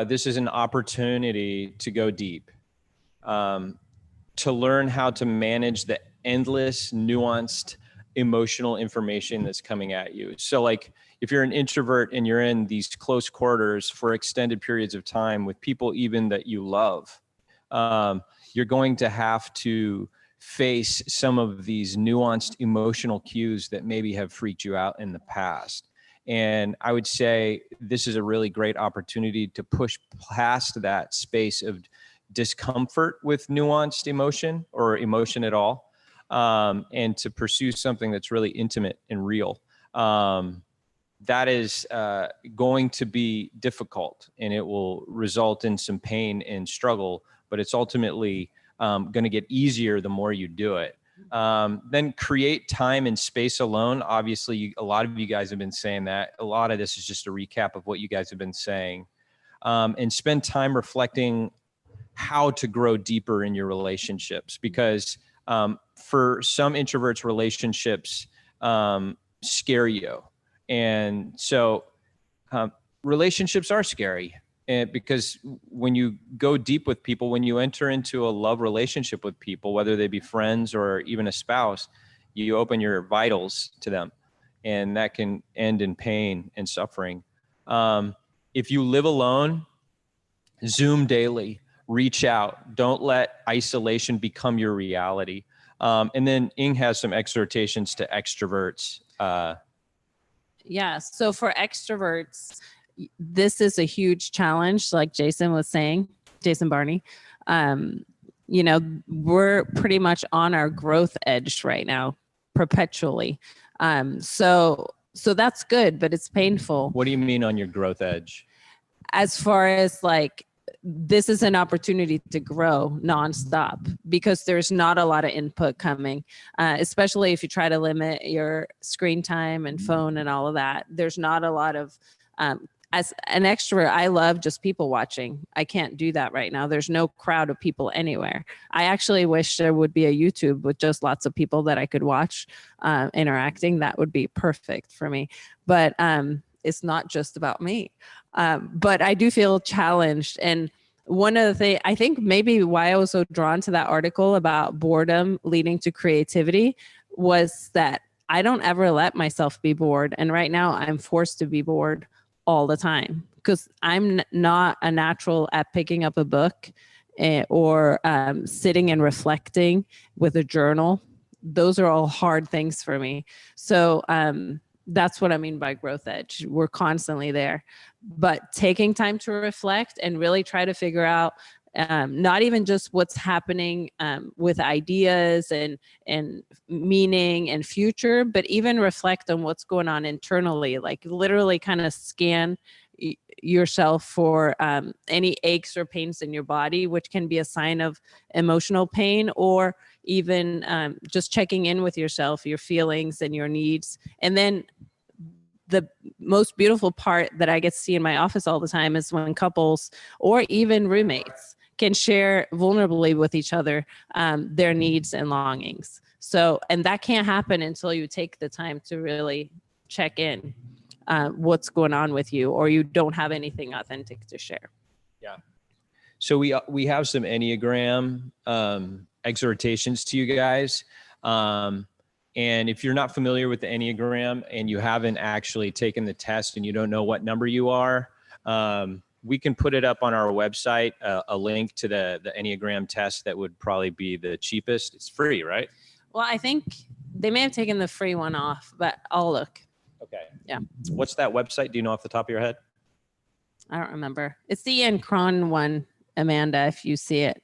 This is an opportunity to go deep, to learn how to manage the endless, nuanced, emotional information that's coming at you. So like if you're an introvert and you're in these close quarters for extended periods of time with people even that you love, you're going to have to face some of these nuanced emotional cues that maybe have freaked you out in the past. And I would say this is a really great opportunity to push past that space of discomfort with nuanced emotion or emotion at all, and to pursue something that's really intimate and real. That is going to be difficult and it will result in some pain and struggle, but it's ultimately going to get easier the more you do it. Then create time and space alone. Obviously, a lot of you guys have been saying that. A lot of this is just a recap of what you guys have been saying. And spend time reflecting how to grow deeper in your relationships, because for some introverts, relationships scare you. And so relationships are scary. And because when you go deep with people, when you enter into a love relationship with people, whether they be friends or even a spouse, you open your vitals to them, and that can end in pain and suffering. If you live alone, Zoom daily, reach out. Don't let isolation become your reality. And then Ing has some exhortations to extroverts. Yeah. So for extroverts, this is a huge challenge. Like Jason was saying, Jason Barney, you know, we're pretty much on our growth edge right now, perpetually. So that's good, but it's painful. What do you mean on your growth edge? As far as like, this is an opportunity to grow nonstop because there's not a lot of input coming, especially if you try to limit your screen time and phone and all of that. There's not a lot of, as an extrovert, I love just people watching. I can't do that right now. There's no crowd of people anywhere. I actually wish there would be a YouTube with just lots of people that I could watch interacting. That would be perfect for me. But it's not just about me. But I do feel challenged. And one of the things, I think maybe why I was so drawn to that article about boredom leading to creativity was that I don't ever let myself be bored. And right now I'm forced to be bored all the time because I'm not a natural at picking up a book or sitting and reflecting with a journal. Those are all hard things for me. So that's what I mean by growth edge. We're constantly there, but taking time to reflect and really try to figure out not even just what's happening with ideas and meaning and future, but even reflect on what's going on internally, like literally kind of scan yourself for any aches or pains in your body, which can be a sign of emotional pain, or even just checking in with yourself, your feelings and your needs. And then the most beautiful part that I get to see in my office all the time is when couples or even roommates can share vulnerably with each other their needs and longings. So, and that can't happen until you take the time to really check in what's going on with you, or you don't have anything authentic to share. Yeah. So we have some Enneagram exhortations to you guys. And if you're not familiar with the Enneagram and you haven't actually taken the test and you don't know what number you are, we can put it up on our website, a link to the Enneagram test that would probably be the cheapest. It's free, right? Well, I think they may have taken the free one off, but I'll look. Okay. Yeah. What's that website? Do you know off the top of your head? I don't remember. It's the Ian Cron one, Amanda, if you see it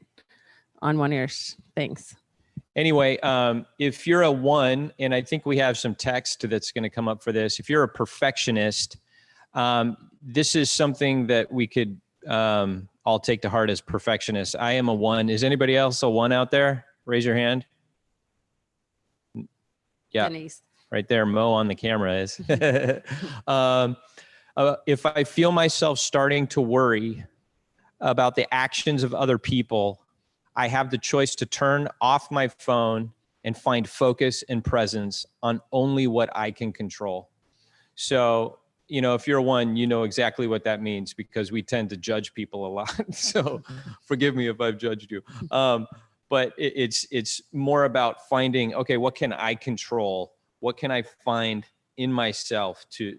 on one of your things. Anyway, if you're a 1, and I think we have some text that's going to come up for this. If you're a perfectionist, this is something that we could all take to heart as perfectionists. I am a 1. Is anybody else a 1 out there? Raise your hand. Yeah, Denise. Right there. Mo on the camera is. If I feel myself starting to worry about the actions of other people, I have the choice to turn off my phone and find focus and presence on only what I can control. So, you know, if you're 1, you know exactly what that means, because we tend to judge people a lot. So forgive me if I've judged you. But it's more about finding, okay, what can I control? What can I find in myself to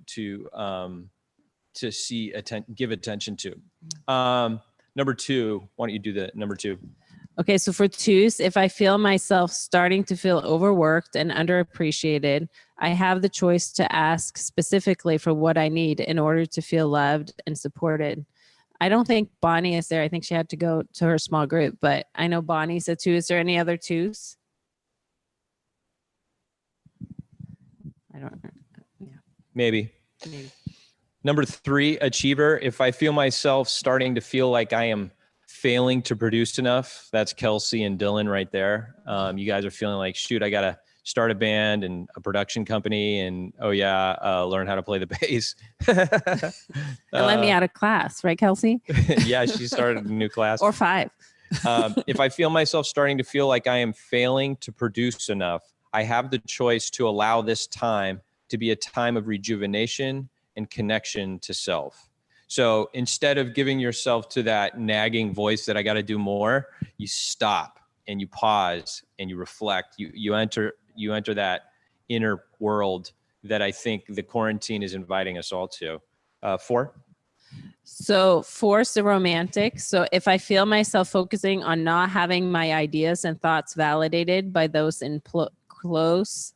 see, give attention to? Number 2, why don't you do the number 2? Okay, so for 2s, if I feel myself starting to feel overworked and underappreciated, I have the choice to ask specifically for what I need in order to feel loved and supported. I don't think Bonnie is there. I think she had to go to her small group, but I know Bonnie's a 2. Is there any other 2s? I don't know. Yeah. Maybe. Number 3, achiever. If I feel myself starting to feel like I am failing to produce enough, that's Kelsey and Dylan right there. You guys are feeling like, shoot, I got to start a band and a production company, and learn how to play the bass. And let me out of class, right, Kelsey? Yeah, she started a new class. Or 5. If I feel myself starting to feel like I am failing to produce enough, I have the choice to allow this time to be a time of rejuvenation and connection to self. So instead of giving yourself to that nagging voice that I got to do more, you stop and you pause and you reflect. You enter that inner world that I think the quarantine is inviting us all to. 4. So 4's the romantic. So if I feel myself focusing on not having my ideas and thoughts validated by those in close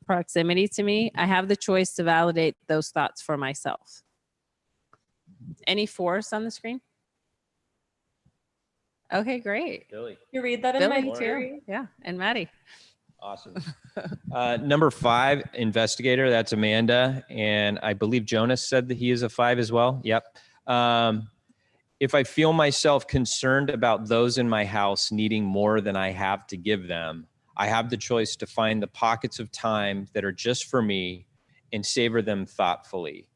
proximity to me, I have the choice to validate those thoughts for myself. Any 4s on the screen? Okay, great. Billy. You read that in my theory? Yeah, and Maddie. Awesome. Number 5, investigator. That's Amanda. And I believe Jonas said that he is a 5 as well. Yep. If I feel myself concerned about those in my house needing more than I have to give them, I have the choice to find the pockets of time that are just for me and savor them thoughtfully.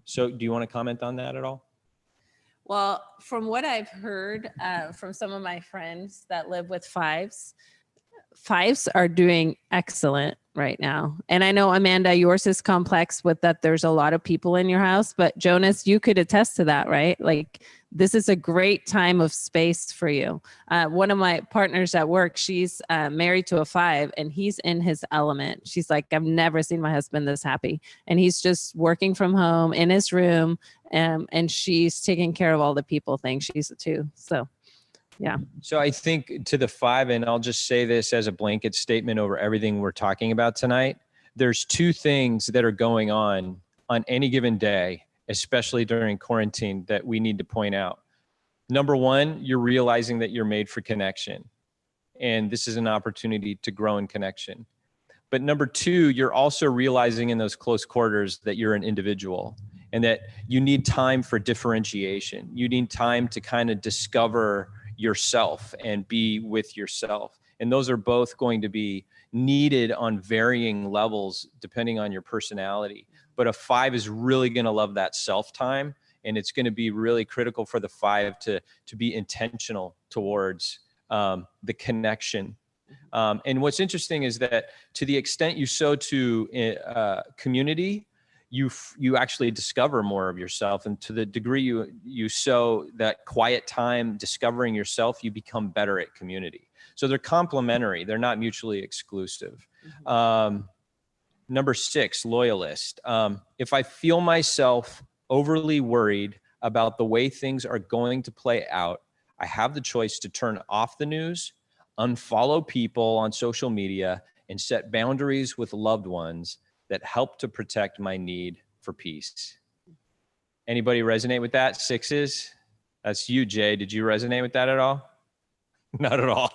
So do you want to comment on that at all? Well, from what I've heard from some of my friends that live with 5s are doing excellent right now. And I know, Amanda, yours is complex with that there's a lot of people in your house, but Jonas, you could attest to that, right? Like this is a great time of space for you. One of my partners at work, she's married to a 5 and he's in his element. She's like, I've never seen my husband this happy. And he's just working from home in his room. And she's taking care of all the people things. She's a 2. So, yeah. So I think to the 5, and I'll just say this as a blanket statement over everything we're talking about tonight. There's 2 things that are going on any given day, especially during quarantine, that we need to point out. Number 1, you're realizing that you're made for connection. And this is an opportunity to grow in connection. But number 2, you're also realizing in those close quarters that you're an individual and that you need time for differentiation. You need time to kind of discover yourself and be with yourself. And those are both going to be needed on varying levels depending on your personality. But a 5 is really going to love that self time. And it's going to be really critical for the 5 to be intentional towards the connection. And what's interesting is that to the extent you sow to community, you actually discover more of yourself. And to the degree you sow that quiet time discovering yourself, you become better at community. So they're complementary. They're not mutually exclusive. Number 6, loyalist. If I feel myself overly worried about the way things are going to play out, I have the choice to turn off the news, unfollow people on social media, and set boundaries with loved ones that help to protect my need for peace. Anybody resonate with that? 6s? That's you, Jay. Did you resonate with that at all? Not at all.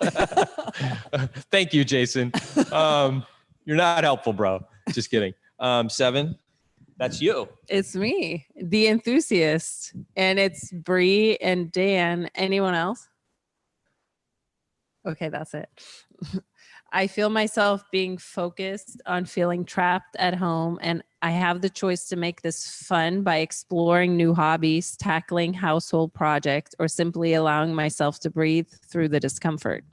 Thank you, Jason. You're not helpful, bro. Just kidding. 7, that's you. It's me, the enthusiast. And it's Bree and Dan. Anyone else? Okay, that's it. I feel myself being focused on feeling trapped at home, and I have the choice to make this fun by exploring new hobbies, tackling household projects, or simply allowing myself to breathe through the discomfort.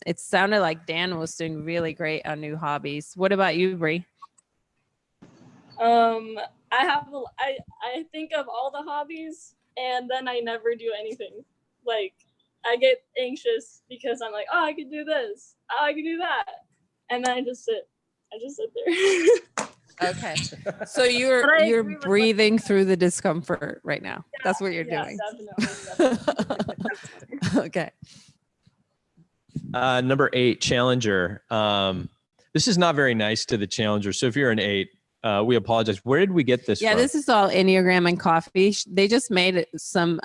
It sounded like Dan was doing really great on new hobbies. What about you, Bree? I think of all the hobbies and then I never do anything. Like, I get anxious because I'm like, oh, I could do this. Oh, I could do that. And then I just sit there. Okay. So you're breathing through the discomfort right now. Yeah, that's what you're doing. Definitely. Okay. Number 8, challenger. This is not very nice to the challenger. So if you're an 8, we apologize. Where did we get this from? This is all Enneagram and coffee. They just made some,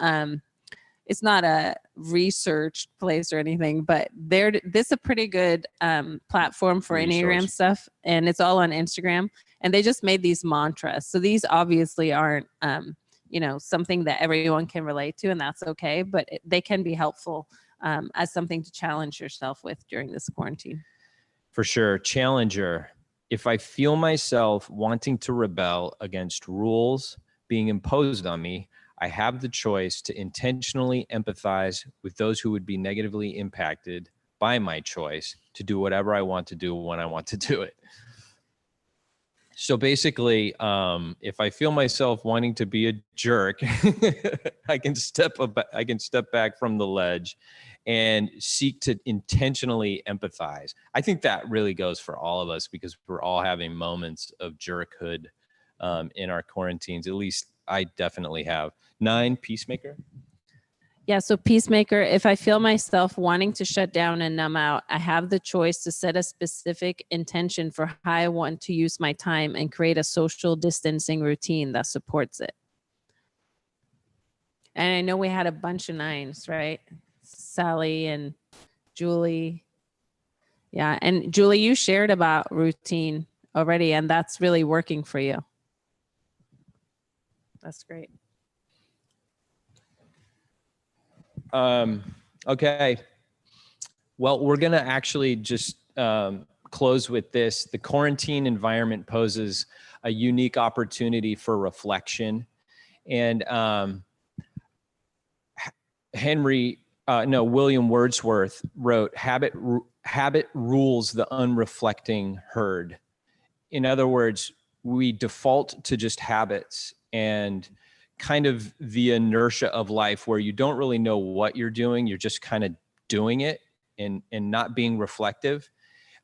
it's not a research place or anything, but this is a pretty good platform for Enneagram stuff. And it's all on Instagram. And they just made these mantras. So these obviously aren't, something that everyone can relate to, and that's okay. But they can be helpful as something to challenge yourself with during this quarantine. For sure. Challenger. If I feel myself wanting to rebel against rules being imposed on me, I have the choice to intentionally empathize with those who would be negatively impacted by my choice to do whatever I want to do when I want to do it. So basically, if I feel myself wanting to be a jerk, I can step back from the ledge and seek to intentionally empathize. I think that really goes for all of us because we're all having moments of jerkhood in our quarantines. At least I definitely have. 9, peacemaker. Yeah, so peacemaker, if I feel myself wanting to shut down and numb out, I have the choice to set a specific intention for how I want to use my time and create a social distancing routine that supports it. And I know we had a bunch of 9s, right? Sally and Julie. Yeah, and Julie, you shared about routine already, and that's really working for you. That's great. Okay. Well, we're going to actually just close with this. The quarantine environment poses a unique opportunity for reflection. And William Wordsworth wrote, habit rules the unreflecting herd. In other words, we default to just habits and kind of the inertia of life where you don't really know what you're doing. You're just kind of doing it and not being reflective.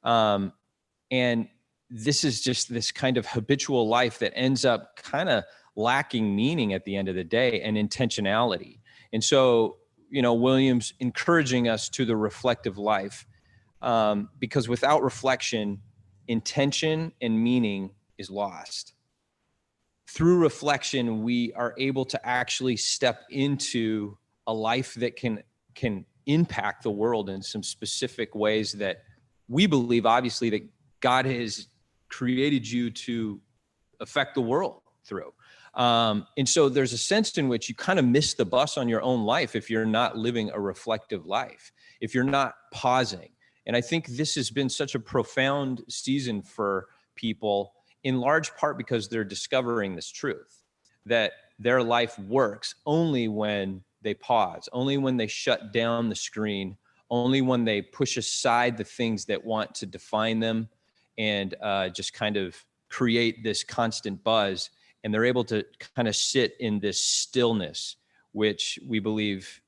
And this is just this kind of habitual life that ends up kind of lacking meaning at the end of the day and intentionality. And so, William's encouraging us to the reflective life, because without reflection, intention and meaning is lost. Through reflection, we are able to actually step into a life that can impact the world in some specific ways that we believe, obviously, that God has created you to affect the world through. And so there's a sense in which you kind of miss the bus on your own life if you're not living a reflective life, if you're not pausing. And I think this has been such a profound season for people, in large part because they're discovering this truth, that their life works only when they pause, only when they shut down the screen, only when they push aside the things that want to define them and just kind of create this constant buzz. And they're able to kind of sit in this stillness, which we believe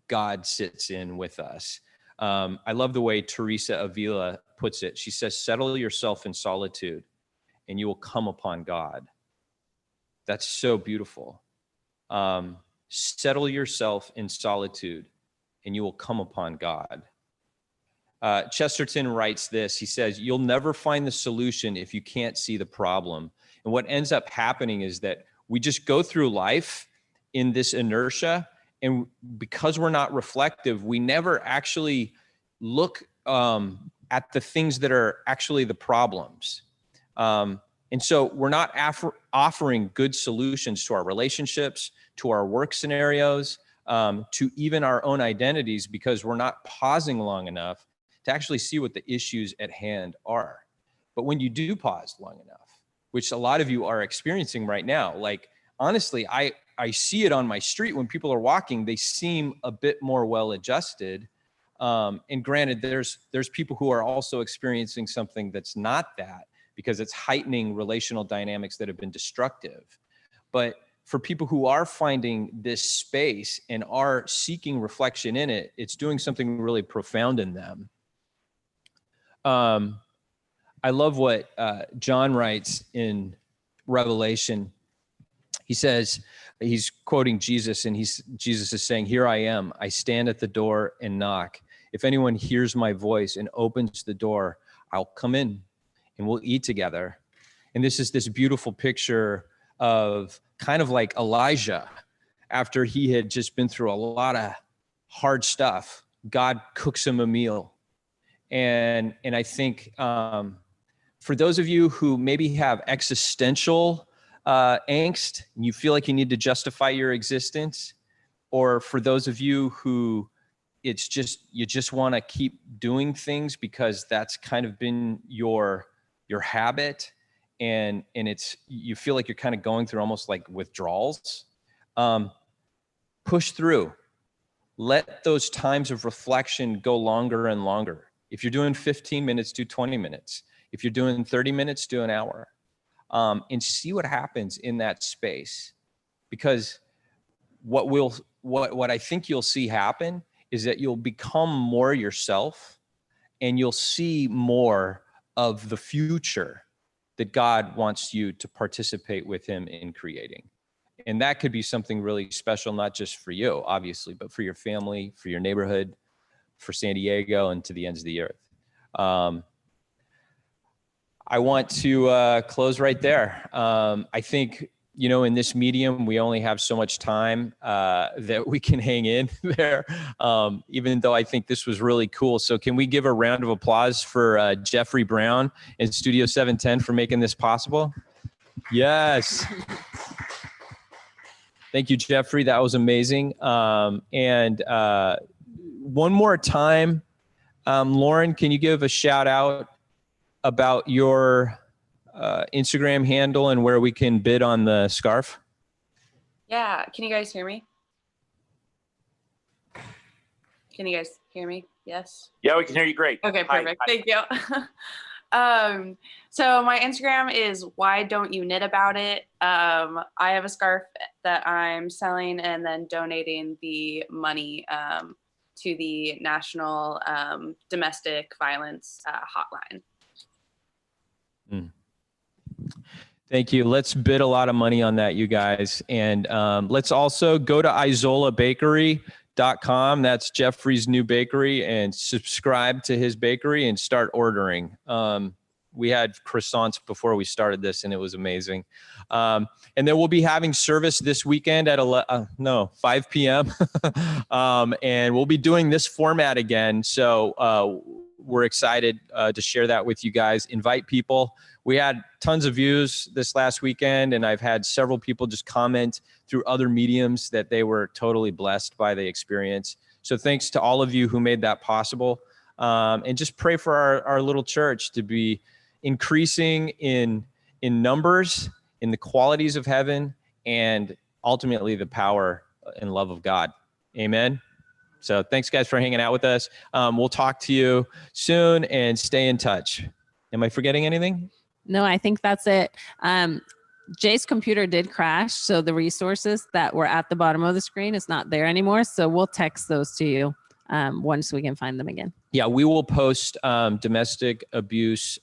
God sits in with us. I love the way Teresa Avila puts it. She says, settle yourself in solitude and you will come upon God. That's so beautiful. Settle yourself in solitude and you will come upon God. Chesterton writes this. He says, you'll never find the solution if you can't see the problem. And what ends up happening is that we just go through life in this inertia. And because we're not reflective, we never actually look at the things that are actually the problems. And so we're not offering good solutions to our relationships, to our work scenarios, to even our own identities, because we're not pausing long enough to actually see what the issues at hand are. But when you do pause long enough, which a lot of you are experiencing right now, like, honestly, I see it on my street when people are walking, they seem a bit more well-adjusted. And granted, there's people who are also experiencing something that's not that, because it's heightening relational dynamics that have been destructive. But for people who are finding this space and are seeking reflection in it, it's doing something really profound in them. I love what John writes in Revelation. He says, he's quoting Jesus, and Jesus is saying, here I am, I stand at the door and knock. If anyone hears my voice and opens the door, I'll come in and we'll eat together. And this is this beautiful picture of kind of like Elijah, after he had just been through a lot of hard stuff. God cooks him a meal. And I think for those of you who maybe have existential angst, and you feel like you need to justify your existence, or for those of you who it's just, you just want to keep doing things because that's kind of been your habit, and it's, you feel like you're kind of going through almost like withdrawals, push through. Let those times of reflection go longer and longer. If you're doing 15 minutes, do 20 minutes. If you're doing 30 minutes, do an hour. And see what happens in that space. Because what I think you'll see happen is that you'll become more yourself, and you'll see more of the future that God wants you to participate with him in creating. And that could be something really special, not just for you, obviously, but for your family, for your neighborhood, for San Diego, and to the ends of the earth. I want to close right there. I think, in this medium, we only have so much time that we can hang in there, even though I think this was really cool. So can we give a round of applause for Jeffrey Brown and Studio 710 for making this possible? Yes. Thank you, Jeffrey. That was amazing. And one more time, Lauren, can you give a shout out about your Instagram handle and where we can bid on the scarf? Yeah. Can you guys hear me? Can you guys hear me? Yes. Yeah, we can hear you great. Okay, perfect. Hi. Thank you. So my Instagram is why don't you knit about it. I have a scarf that I'm selling and then donating the money to the National Domestic Violence Hotline. Thank you. Let's bid a lot of money on that, you guys. And let's also go to izolabakery.com. That's Jeffrey's new bakery, and subscribe to his bakery and start ordering. We had croissants before we started this, and it was amazing. And then we'll be having service this weekend at 5 p.m. And we'll be doing this format again. So we're excited to share that with you guys. Invite people. We had tons of views this last weekend, and I've had several people just comment through other mediums that they were totally blessed by the experience. So thanks to all of you who made that possible. And just pray for our little church to be increasing in numbers, in the qualities of heaven, and ultimately the power and love of God. Amen. So thanks, guys, for hanging out with us. We'll talk to you soon, and stay in touch. Am I forgetting anything? No, I think that's it. Jay's computer did crash, so the resources that were at the bottom of the screen is not there anymore. So we'll text those to you once we can find them again. Yeah, we will post domestic abuse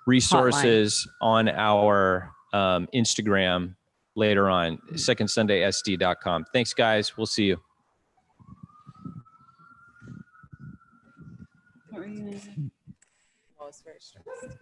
resources on our Instagram later on, secondsundaysd.com. Thanks, guys. We'll see you. I was very stressed.